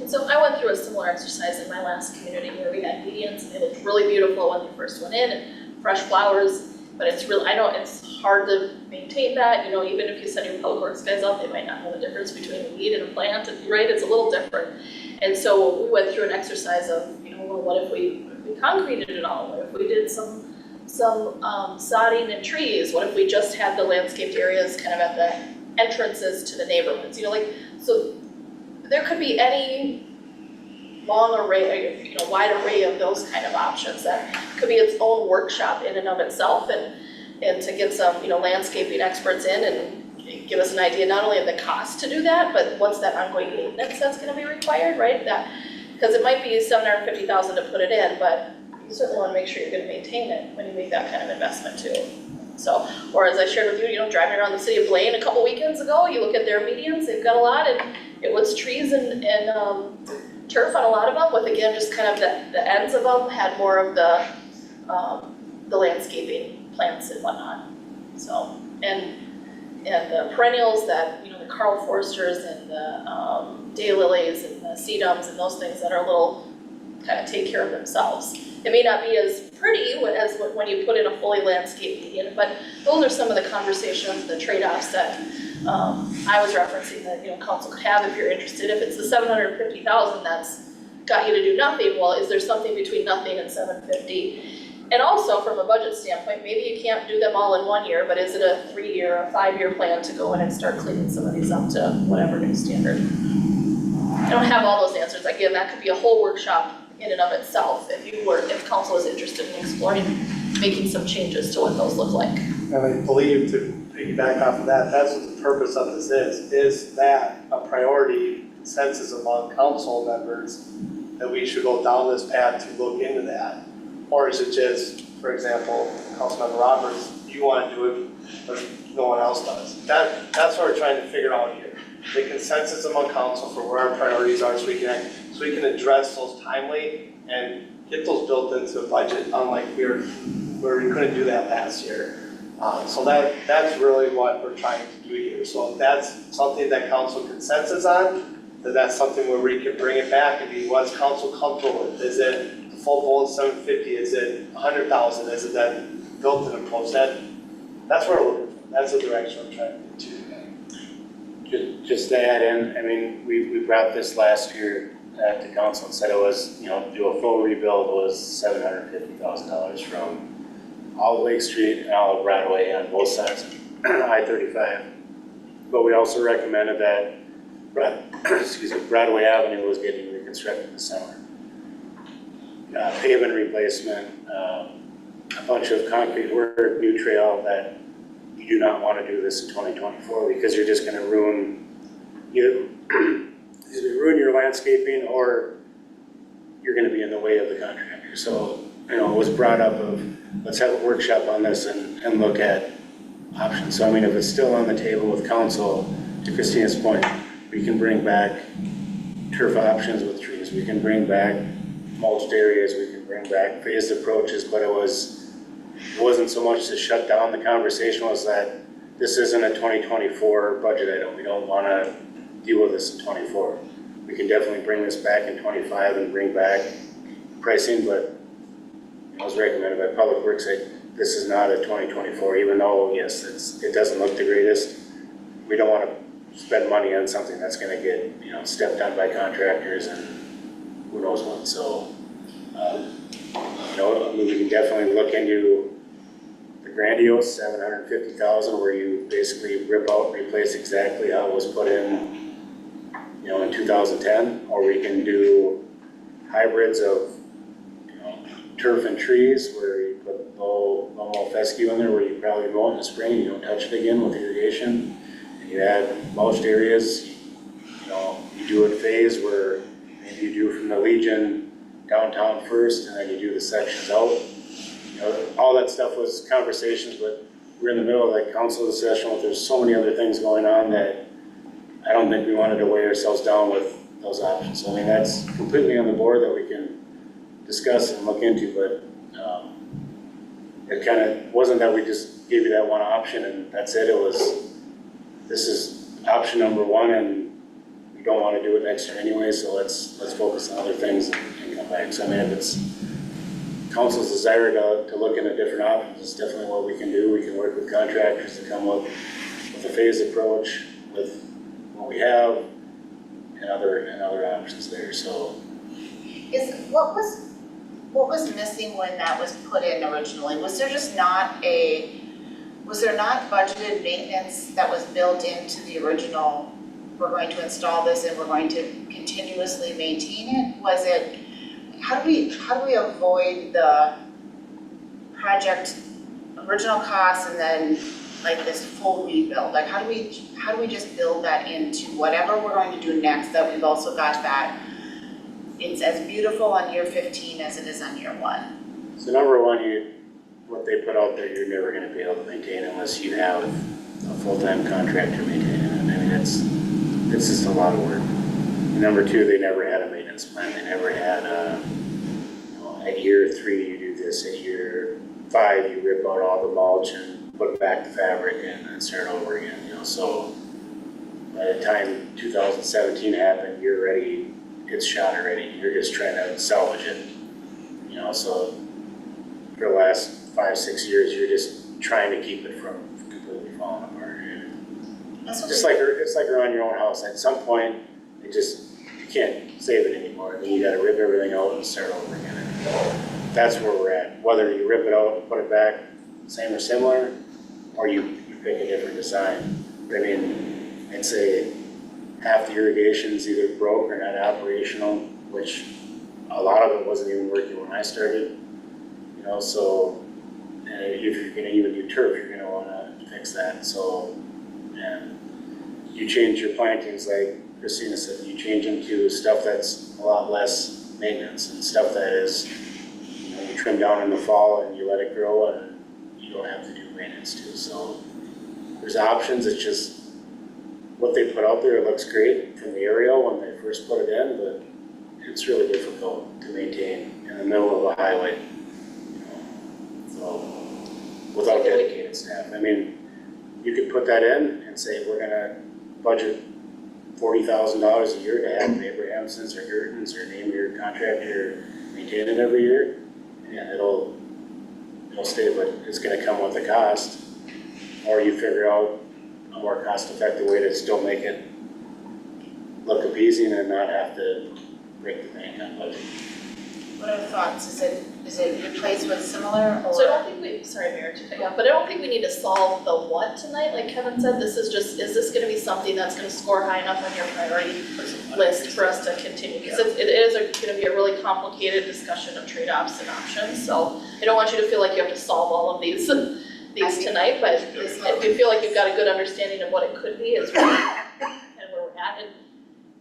And so I went through a similar exercise in my last community where we had medians and they looked really beautiful when they first went in and fresh flowers, but it's really, I know it's hard to maintain that, even if you send your public works guys out, they might not know the difference between a weed and a plant, and right, it's a little different. And so we went through an exercise of, well, what if we concreted it all? What if we did some sodding and trees? What if we just had the landscaped areas kind of at the entrances to the neighborhoods? So there could be any long array, wide array of those kind of options that could be its own workshop in and of itself, and to get some, landscaping experts in and give us an idea not only of the cost to do that, but what's that ongoing maintenance that's gonna be required, right? Because it might be $750,000 to put it in, but you certainly wanna make sure you're gonna maintain it when you make that kind of investment too. So, or as I shared with you, driving around the city of Blaine a couple weekends ago, you look at their medians, they've got a lot, and it was trees and turf on a lot of them, with again, just kind of the ends of them had more of the landscaping plants and whatnot. So, and the perennials that, the Carl Forsters and the daylilies and the sedums and those things that are a little, kind of take care of themselves. It may not be as pretty as when you put in a fully landscaped median, but those are some of the conversations, the trade-offs that I was referencing that, council could have if you're interested. If it's the $750,000 that's got you to do nothing, well, is there something between nothing and $750,000? And also from a budget standpoint, maybe you can't do them all in 1 year, but is it a 3-year, a 5-year plan to go in and start cleaning some of these up to whatever new standard? I don't have all those answers. Again, that could be a whole workshop in and of itself if council is interested in exploring making some changes to what those look like. And I believe, to piggyback off of that, that's what the purpose of this is that a priority consensus among council members that we should go down this path to look into that? Or is it just, for example, Councilmember Roberts, you want to do it, but no one else does? That's what we're trying to figure out here. The consensus among council for where our priorities are, so we can address those timely and get those built into the budget, unlike where we couldn't do that last year. So that's really what we're trying to do here. So if that's something that council consensus on, then that's something where we can bring it back and be what's council comfortable with. Is it the full bullet 750? Is it 100,000? Is it that built-in approach? That's what we're looking for. That's the direction we're trying to get to. Just to add in, I mean, we brought this last year to council and said it was, do a full rebuild was $750,000 from all of Lake Street and all of Broadway on both sides of I-35. But we also recommended that Broadway Avenue was getting reconstructed this summer. Pavement replacement, a bunch of concrete work, new trail, that you do not want to do this in 2024 because you're just going to ruin your landscaping, or you're going to be in the way of the contractor. So, it was brought up of, let's have a workshop on this and look at options. So, if it's still on the table with council, to Christina's point, we can bring back turf options with trees. We can bring back mulched areas. We can bring back phased approaches, but it wasn't so much to shut down the conversation, was that this isn't a 2024 budget item. We don't want to deal with this in 24. We can definitely bring this back in 25 and bring back pricing, but it was recommended by Public Works that this is not a 2024, even though, yes, it doesn't look the greatest. We don't want to spend money on something that's going to get, stepped on by contractors and who knows what. So, we can definitely look into the grandiose $750,000, where you basically rip out and replace exactly how it was put in, in 2010, or we can do hybrids of, turf and trees, where you put low fescue in there, where you probably mow in the spring, you don't touch it again with irrigation, and you add mulched areas. You do it phase, where maybe you do from the Legion downtown first, and then you do the sections out. All that stuff was conversations, but we're in the middle of that council discussion. There's so many other things going on that I don't think we wanted to weigh ourselves down with those options. So, that's completely on the board that we can discuss and look into, but it kind of wasn't that we just gave you that one option and that's it. It was, this is option number one, and we don't want to do it next year anyway, so let's focus on other things and come back. So, if it's council's desire to look into different options, it's definitely what we can do. We can work with contractors to come up with a phased approach with what we have and other options there. So, What was missing when that was put in originally? Was there not budgeted maintenance that was built into the original, we're going to install this and we're going to continuously maintain it? Was it, how do we avoid the project original costs and then this full rebuild? How do we just build that into whatever we're going to do next, that we've also got that it's as beautiful on year 15 as it is on year 1? So number one, what they put out there, you're never going to be able to maintain unless you have a full-time contractor maintaining it. It's just a lot of work. And number two, they never had a maintenance plan. They never had at year 3 you do this, at year 5 you rip out all the mulch and put back the fabric and start over again. So by the time 2017 happened, you're ready. It's shot already. You're just trying to salvage it. So for the last 5-6 years, you're just trying to keep it from completely falling apart. It's like around your own house. At some point, you can't save it anymore. Then you got to rip everything out and start over again. And that's where we're at. Whether you rip it out, put it back, same or similar, or you pick a different design. I'd say half the irrigation's either broke or not operational, which a lot of it wasn't even working when I started. So if you're going to even do turf, you're going to want to fix that. So, and you change your plantings, like Christina said, you change them to stuff that's a lot less maintenance and stuff that is, you trim down in the fall and you let it grow and you don't have to do maintenance to. So there's options. It's just what they put out there. It looks great from the aerial when they first put it in, but it's really difficult to maintain in the middle of a highway. So without dedicated staff. You could put that in and say, we're gonna budget $40,000 a year to have Abrahamson's or Gertens or name your contractor maintain it every year. And it'll stay, but it's gonna come with a cost. Or you figure out a more cost-effective way to still make it look appeasing and not have to break the bank on budget. What are the thoughts? Is it replaced with similar or? So I don't think we, sorry Mayor to cut you off, but I don't think we need to solve the what tonight, like Kevin said, this is just, is this gonna be something that's gonna score high enough on your priority list for us to continue? Because it is gonna be a really complicated discussion of trade-offs and options, so I don't want you to feel like you have to solve all of these tonight, but if you feel like you've got a good understanding of what it could be, is kind of where we're at.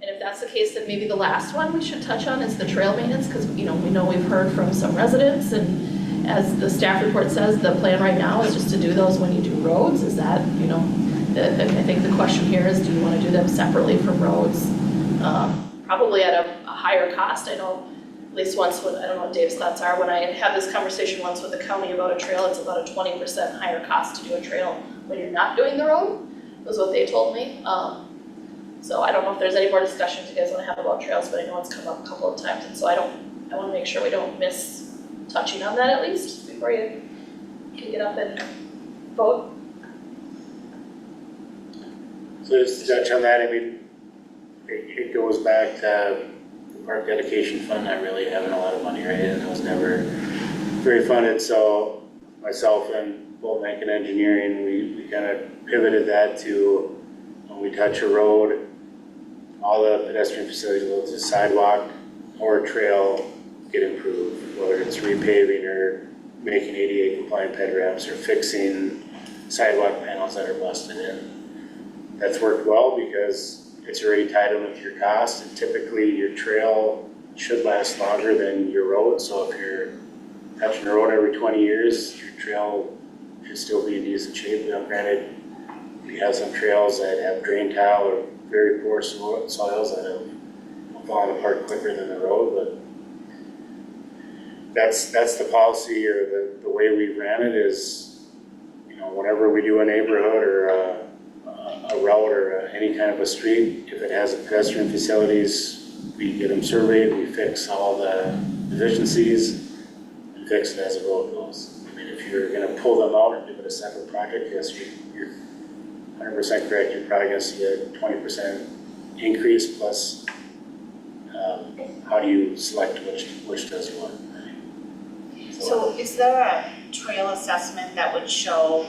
And if that's the case, then maybe the last one we should touch on is the trail maintenance, because we know we've heard from some residents, and as the staff report says, the plan right now is just to do those when you do roads. Is that, I think the question here is, do you want to do them separately from roads? Probably at a higher cost. I know at least once, I don't know what Dave's thoughts are, when I had this conversation once with the county about a trail, it's about a 20% higher cost to do a trail when you're not doing the road, was what they told me. So I don't know if there's any more discussions you guys want to have about trails, but I know it's come up a couple of times, and so I want to make sure we don't miss touching on that at least before you can get up and vote. So just to touch on that, I mean, it goes back to the park dedication fund not really having a lot of money, right? And it was never very funded, so myself and Bolton Rankin Engineering, we kind of pivoted that to when we touch a road, all the pedestrian facilities, whether it's a sidewalk or a trail, get improved, whether it's repaving or making ADA compliant ped ramps or fixing sidewalk panels that are busted in. That's worked well because it's already tied in with your cost, and typically your trail should last longer than your road. So if you're touching a road every 20 years, your trail should still be in decent shape. Now, granted, we have some trails that have drain tile or very poor soils that have fallen apart quicker than the road, but that's the policy, or the way we ran it is, whenever we do a neighborhood or a route or any kind of a street, if it has pedestrian facilities, we get them surveyed, we fix all the deficiencies and fix it as the road goes. I mean, if you're gonna pull them out and give it a separate project, yes, you're 100% correct, you're probably gonna see a 20% increase plus, how do you select which does what? Right? So is there a trail assessment that would show,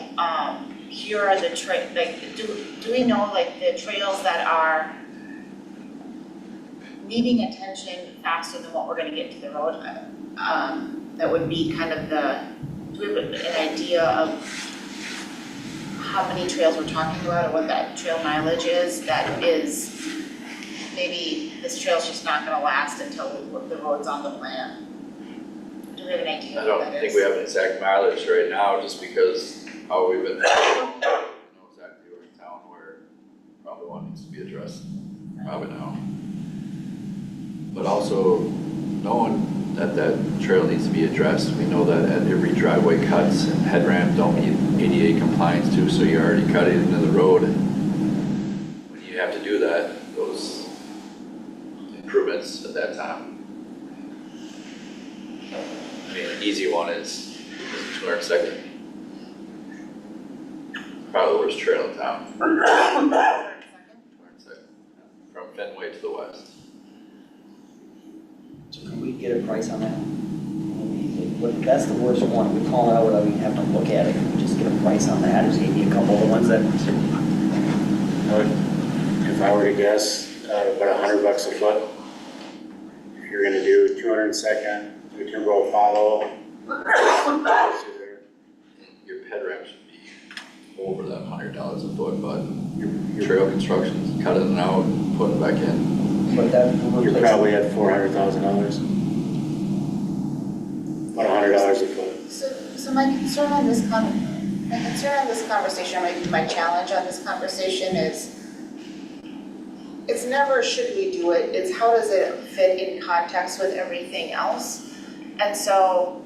here are the do we know like the trails that are needing attention faster than what we're gonna get to the road? That would be kind of do we have an idea of how many trails we're talking about, or what that trail mileage is, that is, maybe this trail's just not gonna last until the road's on the plan? Do we have an idea I what don't that think is? we have an exact mileage right now, just because how we've been, know exactly where in town where probably one needs to be addressed, probably now. But also knowing that trail needs to be addressed, we know that at every driveway cuts and head ramp don't meet ADA compliance too, so you're already cutting into the road. When you have to do that, those improvements at that time. I mean, an easy one is 202nd. Probably the worst trail in town. 202nd, from Fenway to the west. So can we get a price on that? That's the worst one, we call it out without even having to look at it, can we just get a price on that, there's maybe a couple of the ones that. If I were to guess, about $100 a foot. If you're gonna do 202nd, do Timber Follow. Your ped ramp should be over that $100 a foot, but your trail construction's cutting it out, putting it back in. But that. You're probably at $400,000. About $100 a foot. So my concern on this conversation, maybe my challenge on this conversation is, it's never should we do it, it's how does it fit in context with everything else? And so,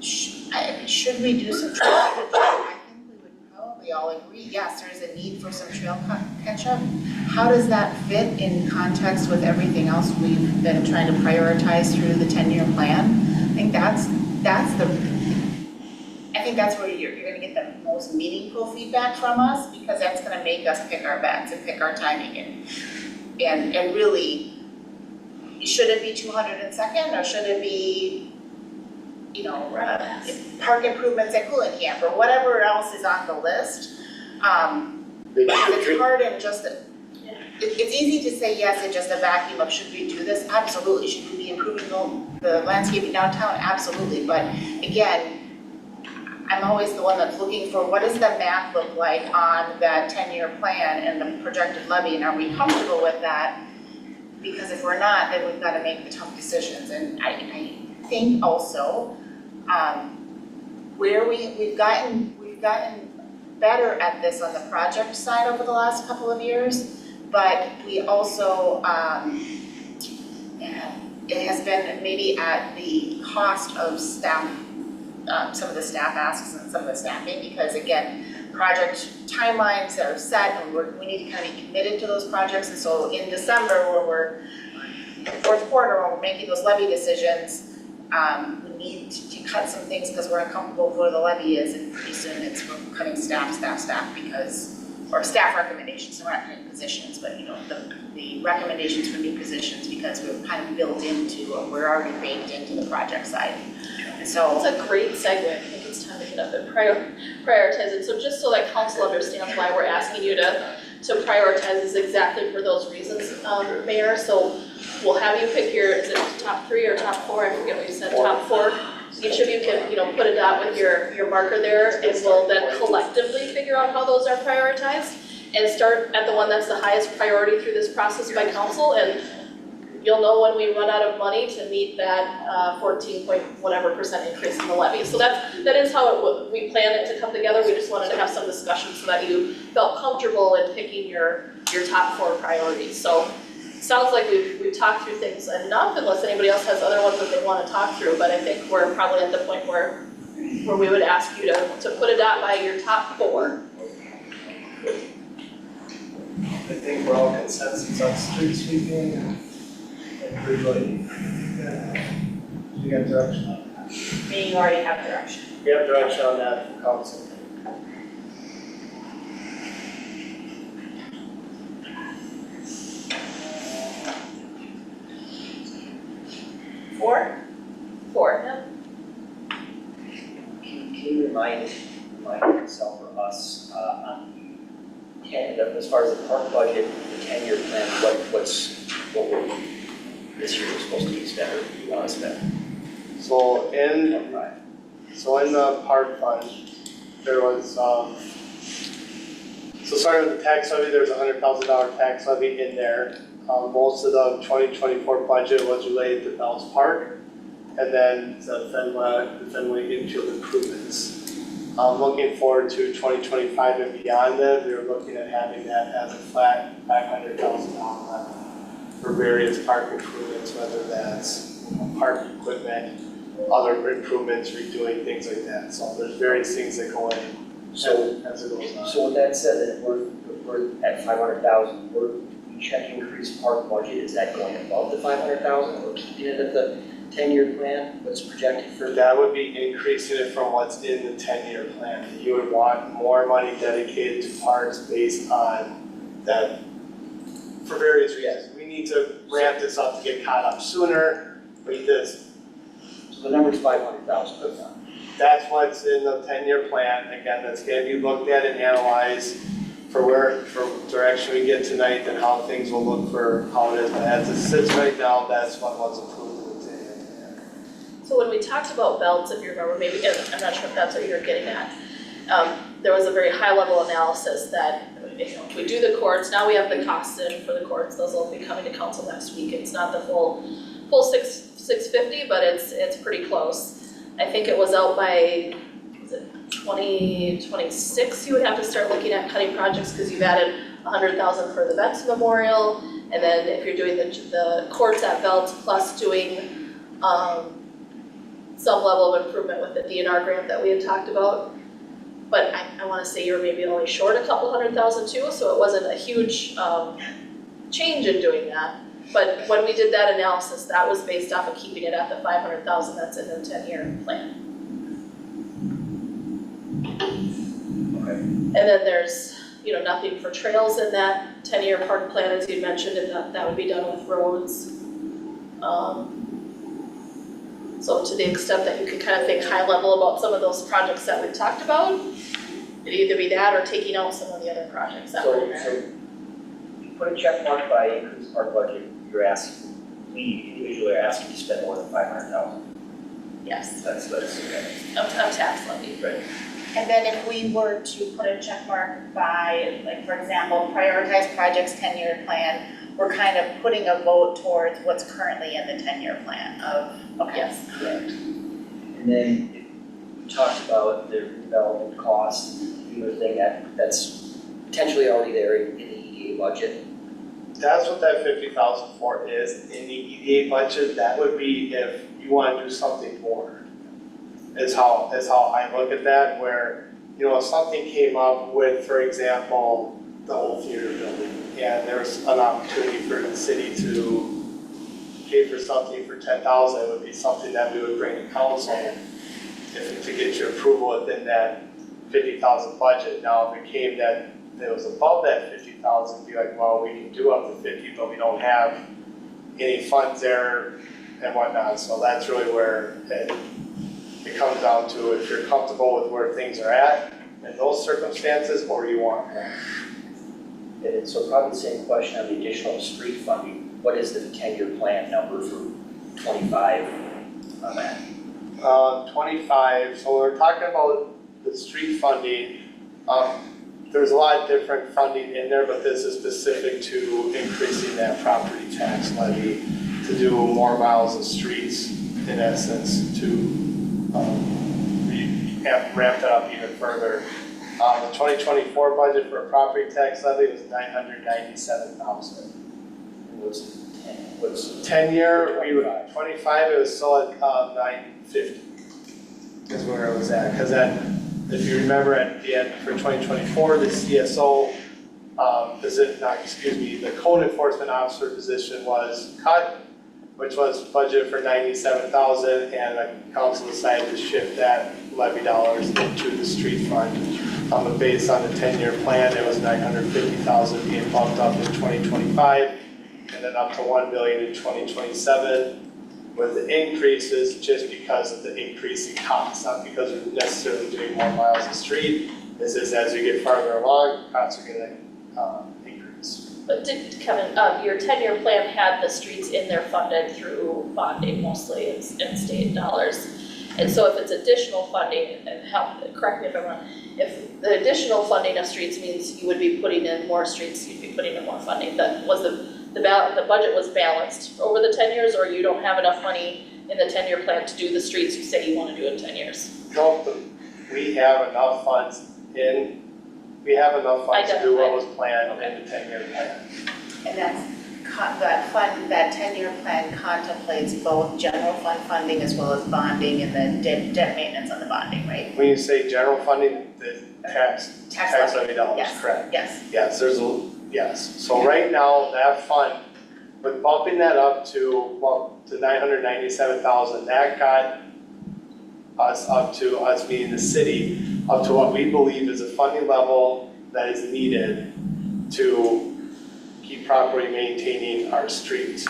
should we do some trail catch-up? I think we would probably all agree, yes, there is a need for some trail catch-up. How does that fit in context with everything else we've been trying to prioritize through the 10-year plan? I think that's where you're gonna get the most meaningful feedback from us, because that's gonna make us pick our bets and pick our timing and really should it be 202nd or should it be, park improvements at Coolant Camp or whatever else is on the list? Because it's hard and just, it's easy to say yes in just a vacuum of should we do this? Absolutely. Should we be improving the landscaping downtown? Absolutely. But again, I'm always the one that's looking for what does the math look like on that 10-year plan and the projected levy, and are we comfortable with that? Because if we're not, then we've got to make the tough decisions. And I think also where we've gotten better at this on the project side over the last couple of years, but we also it has been maybe at the cost of staff. Some of the staff asks and some of the staffing, because again, project timelines are set and we need to kind of be committed to those projects. And so in December, when we're in the fourth quarter, when we're making those levy decisions, we need to cut some things because we're uncomfortable with where the levy is, and pretty soon we're cutting staff because, or staff recommendations, we're not cutting positions, but the recommendations for new positions, because we're kind of built into, or we're already baked into the project side. So It's a great segue. I think it's time to get up and prioritize it. So just so that council understands why we're asking you to prioritize is exactly for those reasons, Mayor. So we'll have you pick your, is it top 3 or top 4? I forget what you said, top 4. Each of you can, put a dot with your marker there, and we'll then collectively figure out how those are prioritized and start at the one that's the highest priority through this process by council, and you'll know when we run out of money to meet that 14% increase in the levy. So that is how we planned it to come together. We just wanted to have some discussion so that you felt comfortable in picking your top 4 priorities. So it sounds like we've talked through things enough, unless anybody else has other ones that they want to talk through. But I think we're probably at the point where we would ask you to put a dot by your top 4. I think we're all consensus on street sweeping and bridge lighting. You got direction on that? meaning you already have direction. We have direction on that from council. Four? Can you remind yourself or us on the as far as the park budget, the 10-year plan, what will this year was supposed to be spent or do you want to spend? So in the park fund, there was, so starting with the tax levy, there's a $100,000 tax levy in there. Most of the 2024 budget was related to Bell's Park, and then the Fenway infield improvements. Looking forward to 2025 and beyond that, we were looking at having that as a flat $500,000 levy for various park improvements, whether that's park equipment, other improvements, redoing things like that. So there's various things that go in as it goes on. So with that said, that we're at 500,000, each check increase park budget, is that going above the 500,000 or keeping it at the 10-year plan? What's projected for that? That would be increasing it from what's in the 10-year plan. You would want more money dedicated to parks based on that for various reasons. We need to ramp this up to get caught up sooner. So the number's 500,000. That's what's in the 10-year plan. Again, that's going to be looked at and analyzed for direction we get tonight and how things will look for how it is. But as it sits right now, that's what was approved in the 10-year plan. So when we talked about belts, if you remember, maybe, I'm not sure if that's what you're getting at, there was a very high-level analysis that if we do the courts, now we have the costs in for the courts, those will be coming to council next week. It's not the full 650, but it's pretty close. I think it was out by, was it 2026, you would have to start looking at cutting projects because you've added 100,000 for the Vets Memorial, and then if you're doing the courts at Belt plus doing some level of improvement with the DNR grant that we had talked about. But I want to say you're maybe only short a couple $100,000 too, so it wasn't a huge change in doing that. But when we did that analysis, that was based off of keeping it at the 500,000 that's in the 10-year plan. Okay. And then there's, nothing for trails in that 10-year park plan, as you mentioned, and that would be done with roads. So to the extent that you could kind of think high level about some of those projects that we've talked about, it'd either be that or taking out some of the other projects that were in there. So you put a check mark by increase our budget, you're asking, we individually are asking to spend more than 500,000. Yes, That's okay. of tax levy. Right. And then if we were to put a check mark by, like, for example, prioritize projects 10-year plan, we're kind of putting a vote towards what's currently in the 10-year plan of, okay. Yes. Correct. And then you talked about the development cost, the other thing that's potentially already there in the EDA budget. That's what that 50,000 for is, in the EDA budget, that would be if you wanna do something more. Is how I look at that, where, you know, if something came up with, for example, the old theater building, and there's an opportunity for the city to pay for something for 10,000, it would be something that we would bring to council to get your approval within that 50,000 budget. Now, if it came that it was above that 50,000, be like, well, we can do up to 50, but we don't have any funds there and whatnot. So that's really where it comes down to if you're comfortable with where things are at in those circumstances, or you want more. And so probably the same question on the additional street funding. What is the 10-year plan number for 25 on that? 25, so we're talking about the street funding. There's a lot of different funding in there, but this is specific to increasing that property tax levy to do more miles of streets, in essence, to ramp that up even further. The 2024 budget for a property tax levy was $997,000. What's 10-year, 25, it was still at 950 is where it was at. Because if you remember at the end for 2024, the CSO the code enforcement officer position was cut, which was budgeted for 97,000, and the council decided to shift that levy dollars into the street fund. Based on the 10-year plan, it was 950,000 being bumped up in 2025, and then up to 1 billion in 2027. With the increases just because of the increasing costs, not because we're necessarily doing more miles of street. This is as you get farther along, costs are gonna increase. But Kevin, your 10-year plan had the streets in there funded through bonding mostly and state dollars. And so if it's additional funding, and correct me if I'm wrong, if the additional funding of streets means you would be putting in more streets, you'd be putting in more funding, that was the budget was balanced over the 10 years, or you don't have enough money in the 10-year plan to do the streets you say you want to do in 10 years? No, we have enough funds to do what was planned in the 10-year plan. And that 10-year plan contemplates both general fund funding as well as bonding and the debt maintenance on the bonding, right? When you say general funding, the tax levy dollars, Yes. correct? Yes. Yes, yes. So right now, that fund, with bumping that up to 997,000, that got us meaning the city, up to what we believe is a funding level that is needed to keep properly maintaining our streets.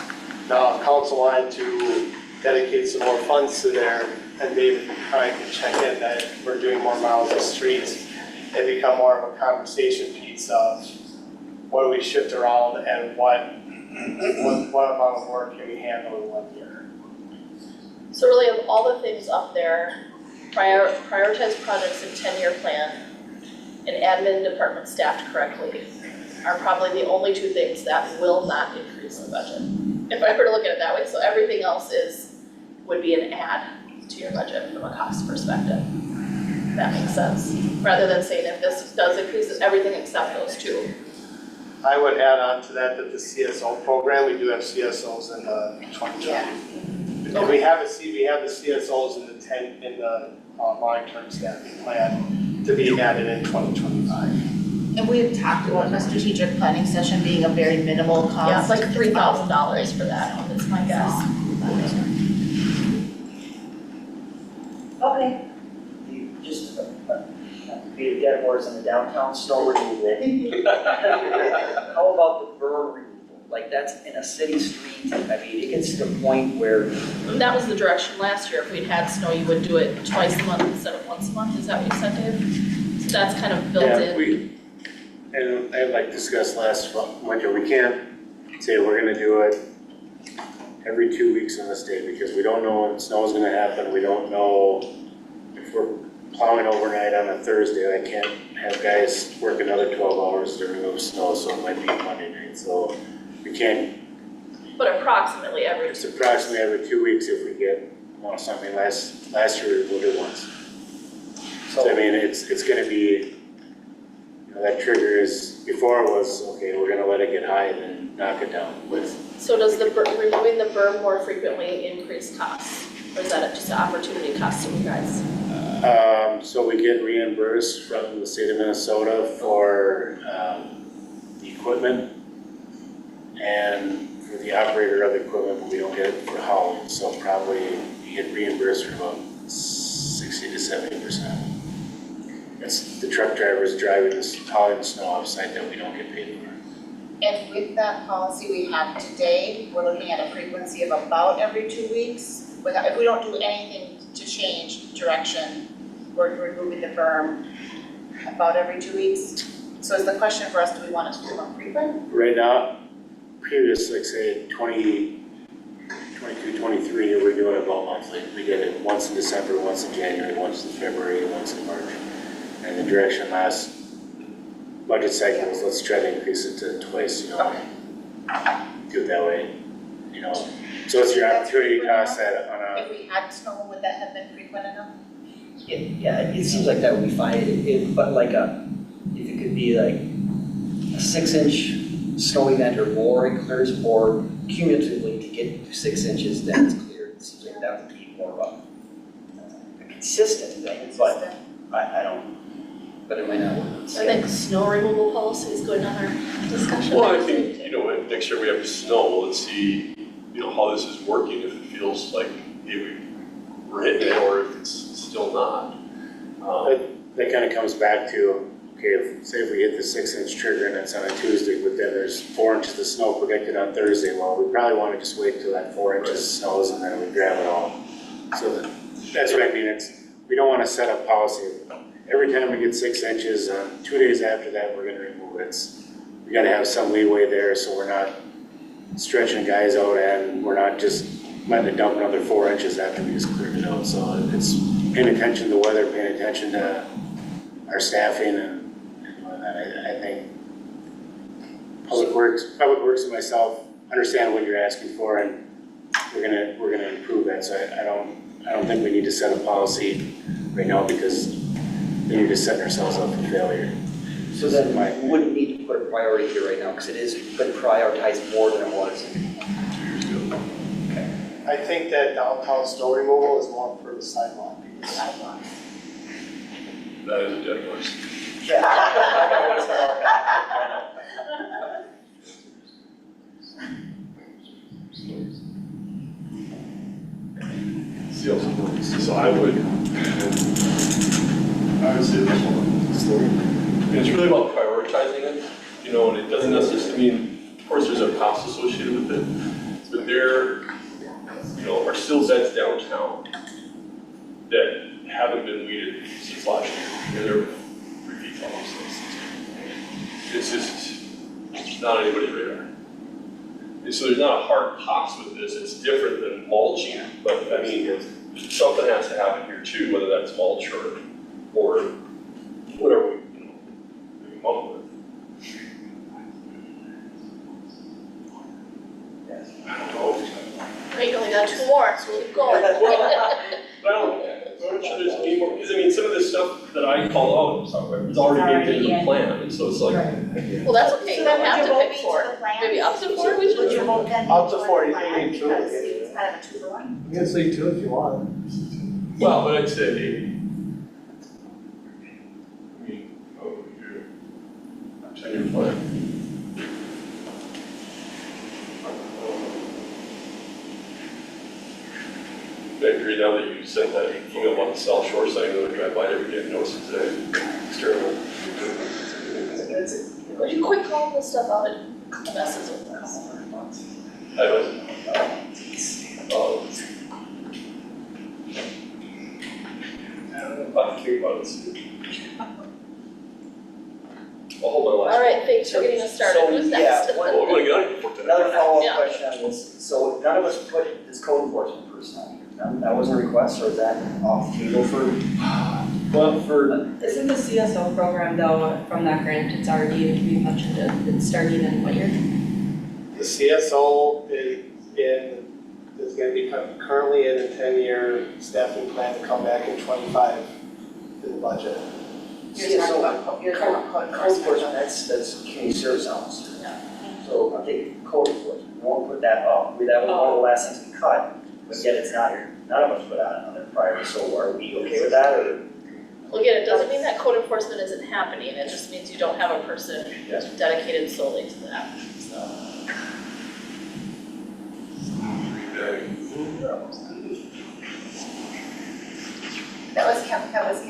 Now, if council wanted to dedicate some more funds to there, and David probably can check in that we're doing more miles of streets, it become more of a conversation piece of what do we shift around and what amount of work can we handle in 1 year. So really, of all the things up there, prioritize projects in 10-year plan and admin department staffed correctly are probably the only two things that will not increase the budget. If I were to look at it that way, so everything else would be an add to your budget from a cost perspective. If that makes sense. Rather than saying if this does increase, everything except those two. I would add on to that the CSO program, we do have CSOs in the 2020. Yeah. And we have the CSOs in the long-term staffing plan to be added in 2025. And we had talked about a strategic planning session being a very minimal cost. Yeah, it's like $3,000 for that one, is my guess. Okay. Just be a dead horse on the downtown snow removal. How about the berm removal? Like that's in a city street, I mean, it gets to the point where, And that was the direction last year, if we'd had snow, you would do it twice a month instead of once a month, is that what you said, Dave? So that's kind of built in. And I like discussed last winter, we can't say we're gonna do it every 2 weeks in the state, because we don't know when snow is gonna happen, we don't know if we're plowing overnight on a Thursday, I can't have guys work another 12 hours to remove snow, so it might be Monday night, so we can't, But approximately every it's approximately every 2 weeks if we get, well, something last year we'll do once. So I mean, it's gonna be, you know, that trigger is, before it was, okay, we're gonna let it get high and then knock it down with. So does removing the berm more frequently increase costs? Or is that just an opportunity cost to you guys? So we get reimbursed from the state of Minnesota for, the equipment and for the operator of the equipment, but we don't get it for hauling, so probably you get reimbursed for about 60 to 70%. That's the truck drivers driving this, hauling the snow offsite that we don't get paid for. And with that policy we have today, we're looking at a frequency of about every 2 weeks. If we don't do anything to change direction, we're removing the berm about every 2 weeks. So is the question for us, do we want it to be more frequent? Right now, previous, like say 20, 22, 23, we're doing it about monthly. We did it once in December, once in January, once in February, once in March. And the direction last budget cycle was, let's try to increase it to twice, you know, do it that way, you know. So it's your opportunity cost that on a, If we had snow, would that have been frequent enough? yeah, it seems like that would be fine, but like if it could be like a 6-inch snow event or more, it clears, or cumulatively to get to 6 inches, then it's cleared. It seems like that would be more of a consistent thing, but I don't, but it might not work. I think snow removal policy is going on our discussion. Well, I think, you know, next year we have snow, let's see, you know, how this is working, if it feels like, hey, we're hitting it, or if it's still not. that kind of comes back to, okay, say if we hit the 6-inch trigger and it's on a Tuesday, but then there's 4 inches of snow predicted on Thursday, well, we probably want to just wait till that 4 inches snows and then we grab it all. So that's what I mean, we don't want to set up policy. Every time we get 6 inches, 2 days after that, we're gonna remove it. We gotta have some leeway there, so we're not stretching guys out and we're not just letting it dump another 4 inches after we just cleared it out. So it's paying attention to the weather, paying attention to our staffing and whatnot. I think Public Works and myself understand what you're asking for, and we're gonna improve that. So I don't think we need to set a policy right now, because then you're just setting ourselves up for failure. So then we wouldn't need to put a priority here right now, because it is been prioritized more than it was. 2 years ago. I think that downtown snow removal is more for the sidewalk. That is a dead horse. Yeah. So I would say this one. And it's really about prioritizing it, you know, and it doesn't necessarily, I mean, of course, there's a cost associated with it, but there, you know, are still beds downtown that haven't been weeded since last year, and they're 3 feet tall. It's just not on anybody's radar. And so there's not a hard cost with this, it's different than mulching, but I mean, something has to happen here too, whether that's mulch or whatever we, you know, we come up with. I don't know. Great, you only got 2 more, so keep going. I'm sure there's any more, because I mean, some of this stuff that I call out is already baked into the plan, and so it's like. Well, that's okay, you don't have to pick 4, maybe up to 4, we should. Up to 4, you can leave 2. It's kind of a 2-for-1. You can leave 2 if you want. Well, but I'd say, I mean, your 10-year plan. I agree, now that you sent that email about the South Shore site, I'm gonna drive by every day and notice it today. It's terrible. Would you quit calling this stuff out and messes with us? I was, I'm curious about this. I'll hold my last. All right, thanks for getting us started. So, Who's yeah, next? what- Well, we're gonna get on it before today. Another follow-up Yeah. question on this, so none of us put this code enforcement person on here, that wasn't a request, or is that off the table for? Well, for, Isn't the CSO program though, from that grant, it's already, we mentioned it, it's starting in what year? the CSO is gonna be currently in a 10-year staffing plan to come back in 25 in the budget. You're talking about code enforcement, that's community service officer. Yeah. So I'm thinking code enforcement, we won't put that up, that was one of the last things we cut, but yet it's not, none of us put on it prior, so are we okay with that, or? Well, again, it doesn't mean that code enforcement isn't happening, it just means you don't have a person Yes. dedicated solely to that, so. That was Kevin's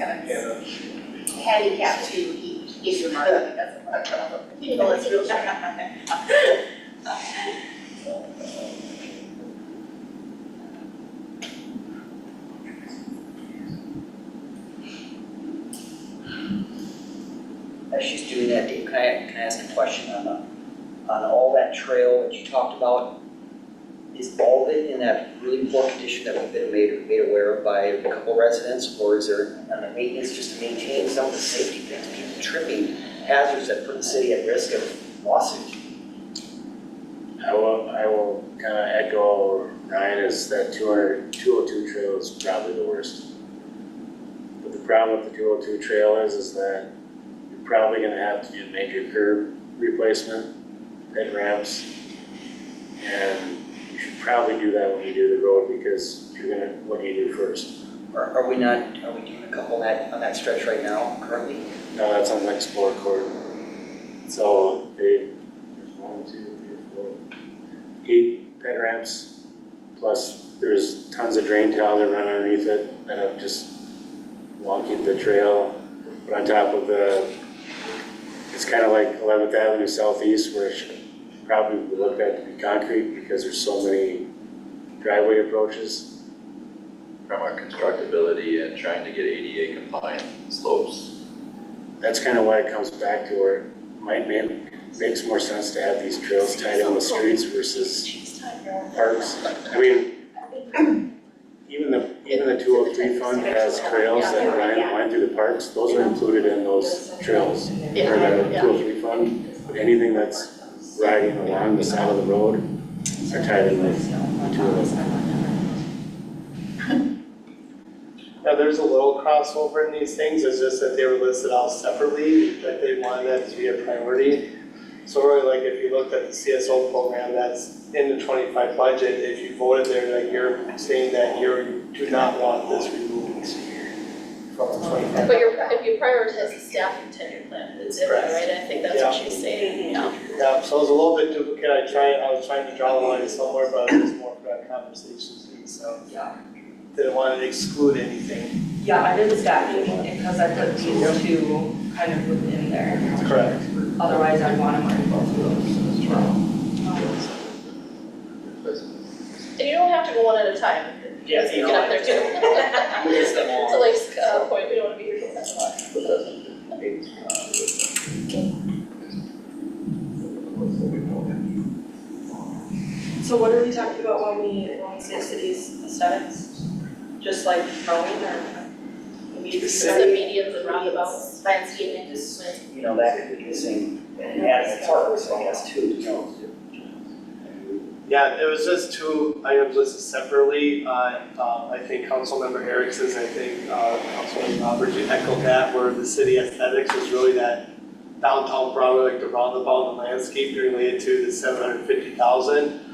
handicap to issue mark, I think that's what I'm Well, it's real As she's doing that, Dave, can I ask a question on all that trail that you talked about? Is all of it in that really poor condition that we've been made aware of by a couple residents? Or is there a maintenance just to maintain some of the safety things, people tripping hazards that put the city at risk of lawsuits? I will kind of echo Ryan, is that 202 trail is probably the worst. But the problem with the 202 trail is that you're probably gonna have to do major curb replacement, pit ramps, and you should probably do that when you do the road, because what do you do first? Are we doing a couple on that stretch right now, currently? No, that's on the Explorer Court. So there's 1, 2, 3, 4, 8 pit ramps, plus there's tons of drain tile that run underneath it that have just wonky the trail. But on top of it's kind of like 11th Avenue Southeast, where it should probably be looked at to be concrete because there's so many driveway approaches. From our constructability and trying to get ADA compliant slopes. That's kind of why it comes back to where it makes more sense to have these trails tied in with streets versus parks. I mean, even the 203 fund has trails that wind through the parks, those are included in those trails. Or the 203 fund, but anything that's riding along the side of the road are tied in with the 203. Now, there's a little crossover in these things, it's just that they were listed out separately, that they wanted that to be a priority. So really, like, if you looked at the CSO program that's in the 25 budget, if you voted there, like, you're saying that you do not want this removed from the 25. But if you prioritize the staffing tenure plan, it's in there, right? I think that's what she's saying, yeah. Yeah, so it was a little bit duplicate, I was trying to draw the line somewhere, but it was more for that conversation too, so. Yeah. Didn't want to exclude anything. Yeah, I did staffing because I put these two kind of within there. Correct. Otherwise, I'd want to mark both of those as well. And you don't have to go one at a time. Yeah, You get up there too. To Lake's point, we don't want to be here till 10 o'clock. So what are we talking about when we say cities aesthetics? Just like mowing or maybe Just the medians and roundabouts. landscaping, just That could be the same, and adding parks, I guess, too, Yeah, it was just two items listed separately. I think Councilmember Erickson's, I think Councilmember Roberts echoed that, where the city aesthetics was really that downtown Broadway, like the roundabout and landscape related to the 750,000.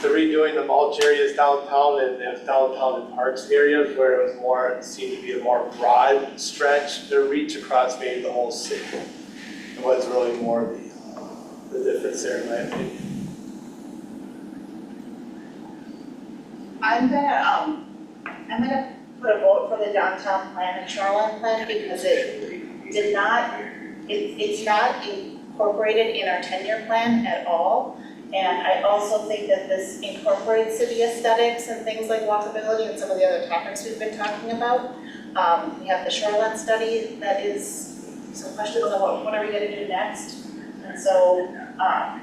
The redoing the mulch areas downtown and the downtown and parks areas where it was more, it seemed to be a more broad stretch, the reach across maybe the whole city. It was really more the difference there in my opinion. I'm gonna put a vote for the downtown plan and shoreline plan because it's not incorporated in our 10-year plan at all. And I also think that this incorporates city aesthetics and things like walkability and some of the other topics we've been talking about. We have the shoreline study that is some questions on what are we gonna do next? And so, I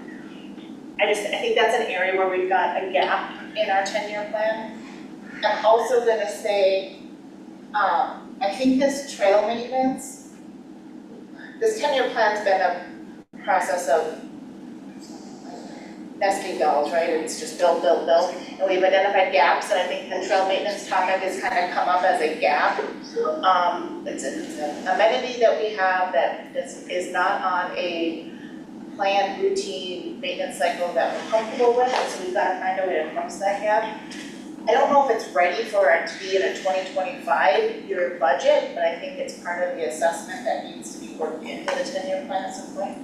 think that's an area where we've got a gap in our 10-year plan. I'm also gonna say, I think this trail maintenance, this 10-year plan's been a process of nesting dolls, right? It's just build. And we've identified gaps, and I think the trail maintenance topic has kind of come up as a gap. It's an amenity that we have that is not on a planned routine maintenance cycle that we're comfortable with, so we've got to find a way to close that gap. I don't know if it's ready for it to be in a 2025 year budget, but I think it's part of the assessment that needs to be worked into the 10-year plan at some point.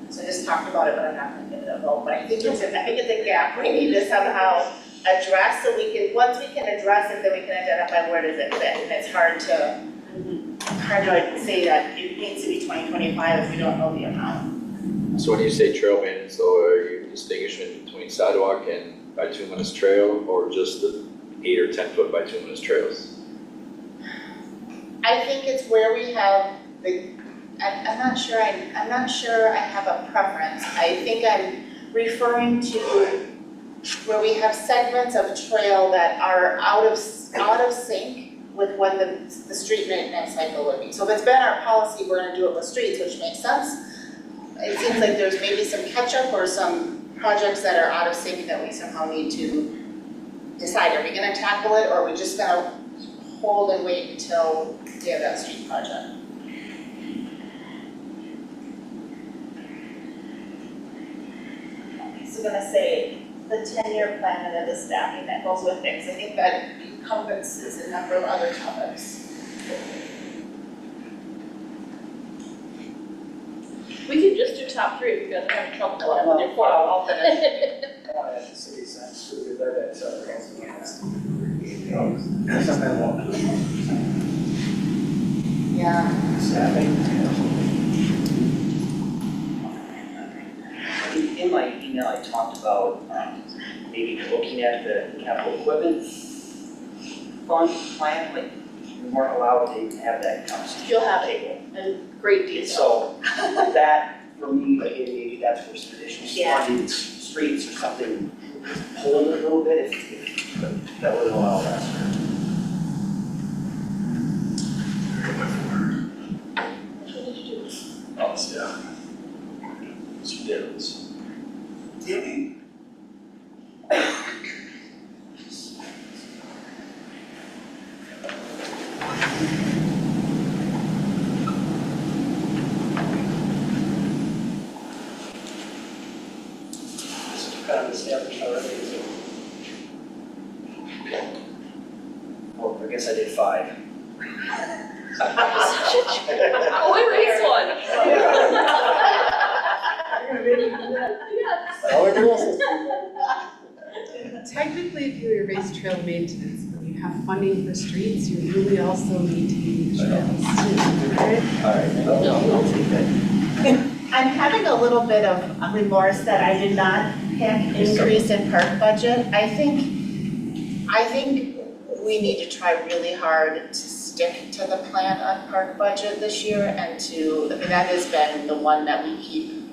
So I just talked about it, but I'm not gonna get it a vote, but I think it's a gap we need to somehow address, so we can, once we can address it, then we can identify where does it fit, and it's hard to say that it needs to be 2025 if we don't know the amount. So when you say trail maintenance, though, are you distinguishing between sidewalk and bituminous trail, or just the 8 or 10 foot bituminous trails? I think it's where we have I'm not sure I have a preference. I think I'm referring to where we have segments of trail that are out of sync with what the street maintenance cycle would be. So if it's been our policy, we're gonna do it with streets, which makes sense. It seems like there's maybe some catch-up or some projects that are out of sync that we somehow need to decide, are we gonna tackle it, or are we just gonna hold and wait until we have that street project? So I'm gonna say the 10-year plan and then the staffing that goes with it, 'cause I think that encompasses a number of other topics. We could just do top three if you guys are having trouble with your four. I'll finish. I want to add the city sense too, because I've had several else. Something I want. Yeah. Staffing. In my email, I talked about maybe looking at the capital equipment fund plan, like we weren't allowed to have that conversation. You'll have it in great detail. So that, for me, like maybe that's for some additional Yeah. funding, streets or something, hold it a little bit if that would allow that. Which one did you do? Oh, yeah. Some difference. Kind of established already, so. Well, I guess I did 5. Oh, we raised one. Technically, if you erase trail maintenance, but you have funding for streets, you really also maintain the trails too, right? I'll take that. I'm having a little bit of remorse that I did not pick increase in park budget. I think we need to try really hard to stick to the plan on park budget this year and that has been the one that we keep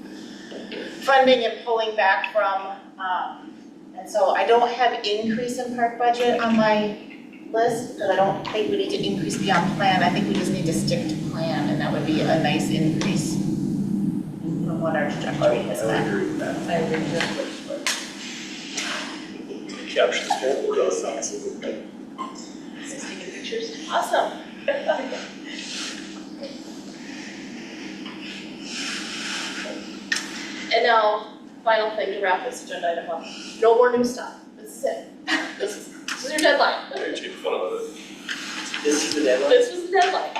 funding and pulling back from. And so I don't have increase in park budget on my list, because I don't think we need to increase beyond plan. I think we just need to stick to plan, and that would be a nice increase from what our trajectory has been. agree with that. I agree with that. Capture the spirit of those sounds. Taking pictures. Awesome. And now, final thing to wrap this agenda item up. No more new stuff. This is it. This is your deadline. Hey, cheap fun of it. This is the deadline? This was the deadline.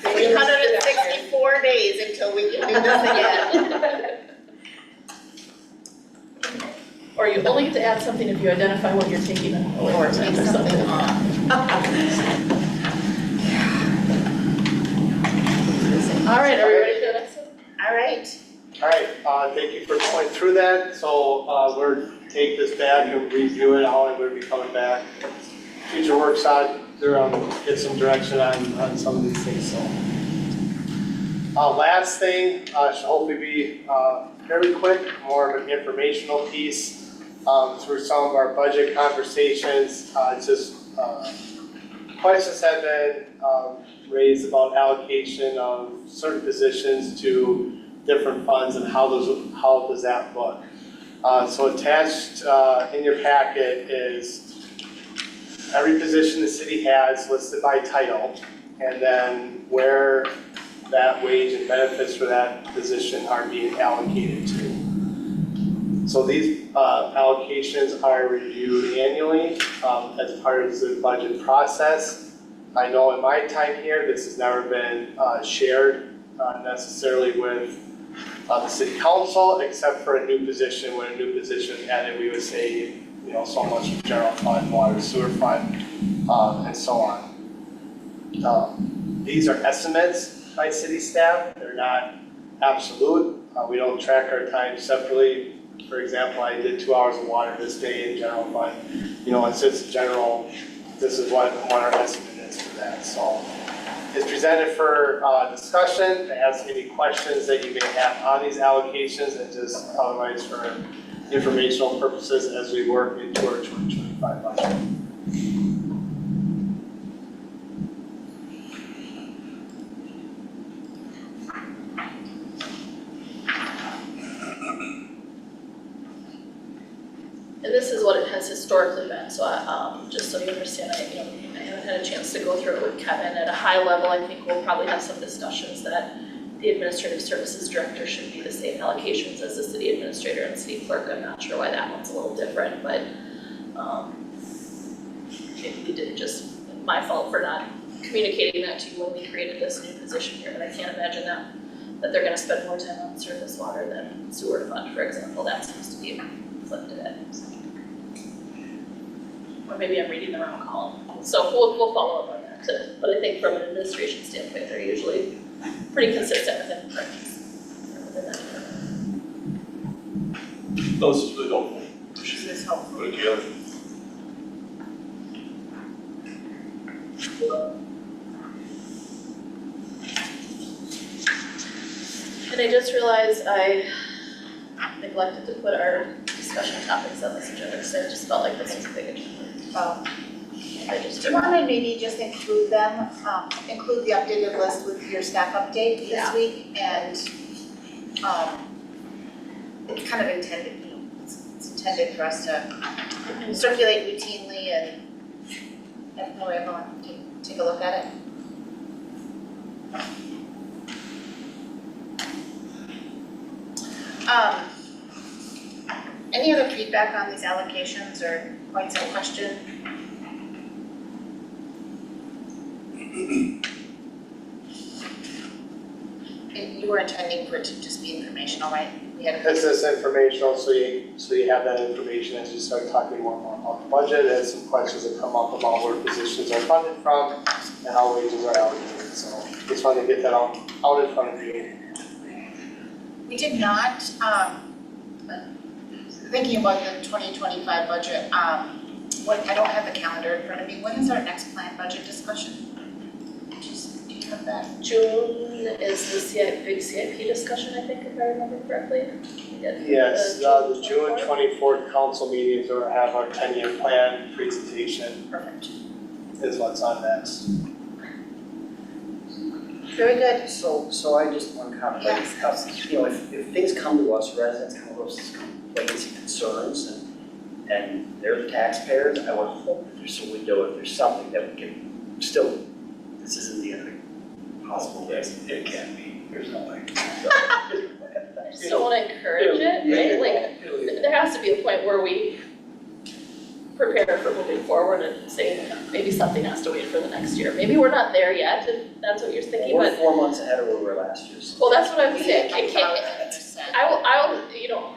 364 days until we can do this again. Or you only get to add something if you identify what you're taking away Or from take it or something something. off. All right, are we ready for the next one? All right, All right, thank you for going through that. So, we're take this back and review it, how we're be coming back. Future workshop, get some direction on some of these things, so. Last thing, should hopefully be, very quick, more of an informational piece, through some of our budget conversations, questions have been, raised about allocation of certain positions to different funds and how does that look? So attached in your packet is every position the city has listed by title, and then where that wage and benefits for that position are being allocated to. So these allocations are reviewed annually as part of the budget process. I know in my time here, this has never been shared necessarily with the city council, except for a new position. When a new position is added, we would say, you know, so much general fund, water, sewer fund, and so on. These are estimates by city staff. They're not absolute. We don't track our time separately. For example, I did 2 hours of water this day in general fund. You know, it's just general, this is what our estimate is for that, so. It's presented for discussion, to ask any questions that you may have on these allocations, and just otherwise for informational purposes as we work into our 2025 budget. And this is what it has historically been, so just so you understand, I haven't had a chance to go through it with Kevin. At a high level, I think we'll probably have some discussions that the Administrative Services Director should be the same allocations as the City Administrator and City Clerk. I'm not sure why that one's a little different, but it did just, my fault for not communicating that to you when we created this new position here, but I can't imagine that they're gonna spend more time on surface water than sewer fund, for example. That seems to be flipped to that. Or maybe I'm reading the wrong column. So we'll follow up on that too. But I think from an administration standpoint, they're usually pretty consistent within practice. This is really helpful. This is helpful. Put it together. And I just realized I neglected to put our discussion topics on this agenda, so I just felt like this was a big agenda. I just Do you want to maybe just include them, include the updated list with your staff update Yeah. this week? And it's kind of intended, you know, it's intended for us to circulate routinely and everyone take a look at it. Any other feedback on these allocations or points of question? And you were intending for it to just be informational, right? We had This is informational, so you have that information as you start talking more about the budget, and some questions that come up about where positions are funded from and how wages are allocated. So just wanted to get that out in front of you. We did not, thinking about the 2025 budget, I don't have the calendar in front of me. When is our next planned budget discussion? Do you have that? June is the big CIP discussion, I think, if I remember correctly. Yes, the June 24th council meetings will have our 10-year plan presentation. Perfect. Is what's on next. Very good. So I just want to comment, like, you know, if things come to us, residents come to us with complaints and concerns, and they're the taxpayers, I would hope that there's a window, if there's something that we can still, this isn't the end of the possible days. It can be, there's no way. I just don't wanna encourage it, right? Like, there has to be a point where we prepare for moving forward and say, maybe something has to wait for the next year. Maybe we're not there yet, if that's what you're thinking, We're but, 4 months ahead of where we were last year, so well, that's what I'm saying. It can't, I'll, you know,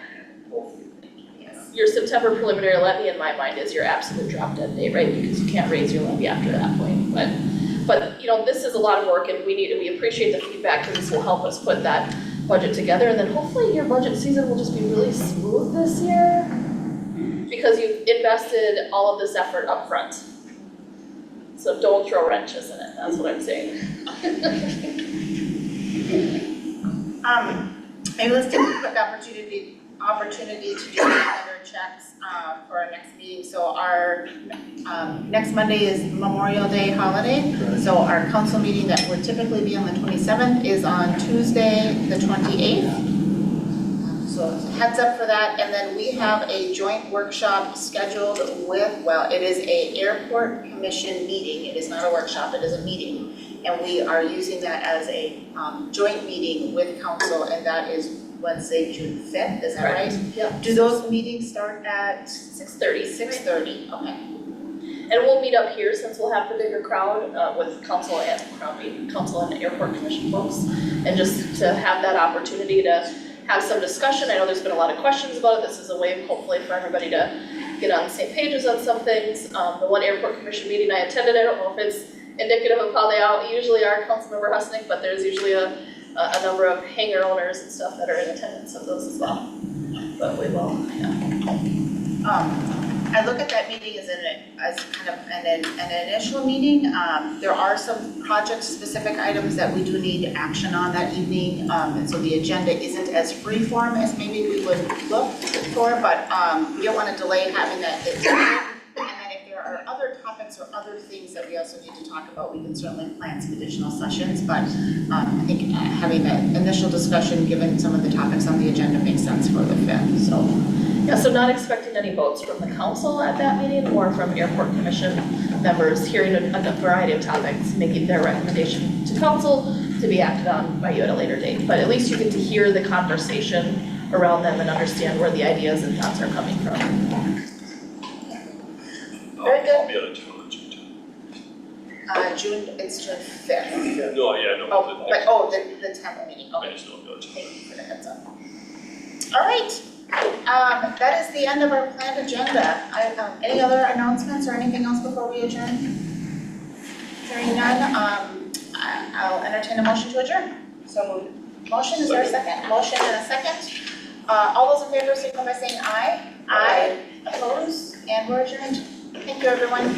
hopefully. yes. your September preliminary levy in my mind is your absolute drop dead date, right? Because you can't raise your levy after that point, but, you know, this is a lot of work and we appreciate the feedback because this will help us put that budget together, and then hopefully your budget season will just be really smooth this year because you've invested all of this effort up front. So don't throw wrenches in it, that's what I'm saying. Maybe let's take a quick opportunity to do calendar checks for our next meeting. So our next Monday is Memorial Day holiday. So our council meeting that would typically be on the 27th is on Tuesday, the 28th. So heads up for that. And then we have a joint workshop scheduled with, well, it is a airport commission meeting. It is not a workshop, it is a meeting. And we are using that as a joint meeting with council, and that is Wednesday, June 5th, is that right? Yep. Do those meetings start at 6:30. 6:30? Okay. And we'll meet up here since we'll have the bigger crowd with council and airport commission folks. And just to have that opportunity to have some discussion. I know there's been a lot of questions about it. This is a way hopefully for everybody to get on the same pages on some things. The one airport commission meeting I attended, I don't know if it's indicative of how they usually are, Councilmember Husnick, but there's usually a number of hangar owners and stuff that are in attendance of those as well. But we will, I look at that meeting as kind of an initial meeting. There are some project-specific items that we do need action on that evening, and so the agenda isn't as free-form as maybe we would look for, but we don't want to delay having that. And then if there are other topics or other things that we also need to talk about, we can certainly plan some additional sessions, but I think having that initial discussion, given some of the topics on the agenda, makes sense for the 5th, so. yeah, so not expecting any votes from the council at that meeting or from airport commission members, hearing a variety of topics, making their recommendation to council to be acted on by you at a later date. But at least you get to hear the conversation around them and understand where the ideas and thoughts are coming from. Very good. I'll be on a challenge. It's June 5th. No, yeah, no. Oh, but, the 10th meeting, I okay. just don't know. Thank you for the heads up. All right, that is the end of our planned agenda. Any other announcements or anything else before we adjourn? Hearing none, I'll entertain a motion to adjourn. So moved. Motion, is there a second? Motion and a second. All those in favor, signify by saying aye. Aye. Opposed, and we're adjourned. Thank you, everyone.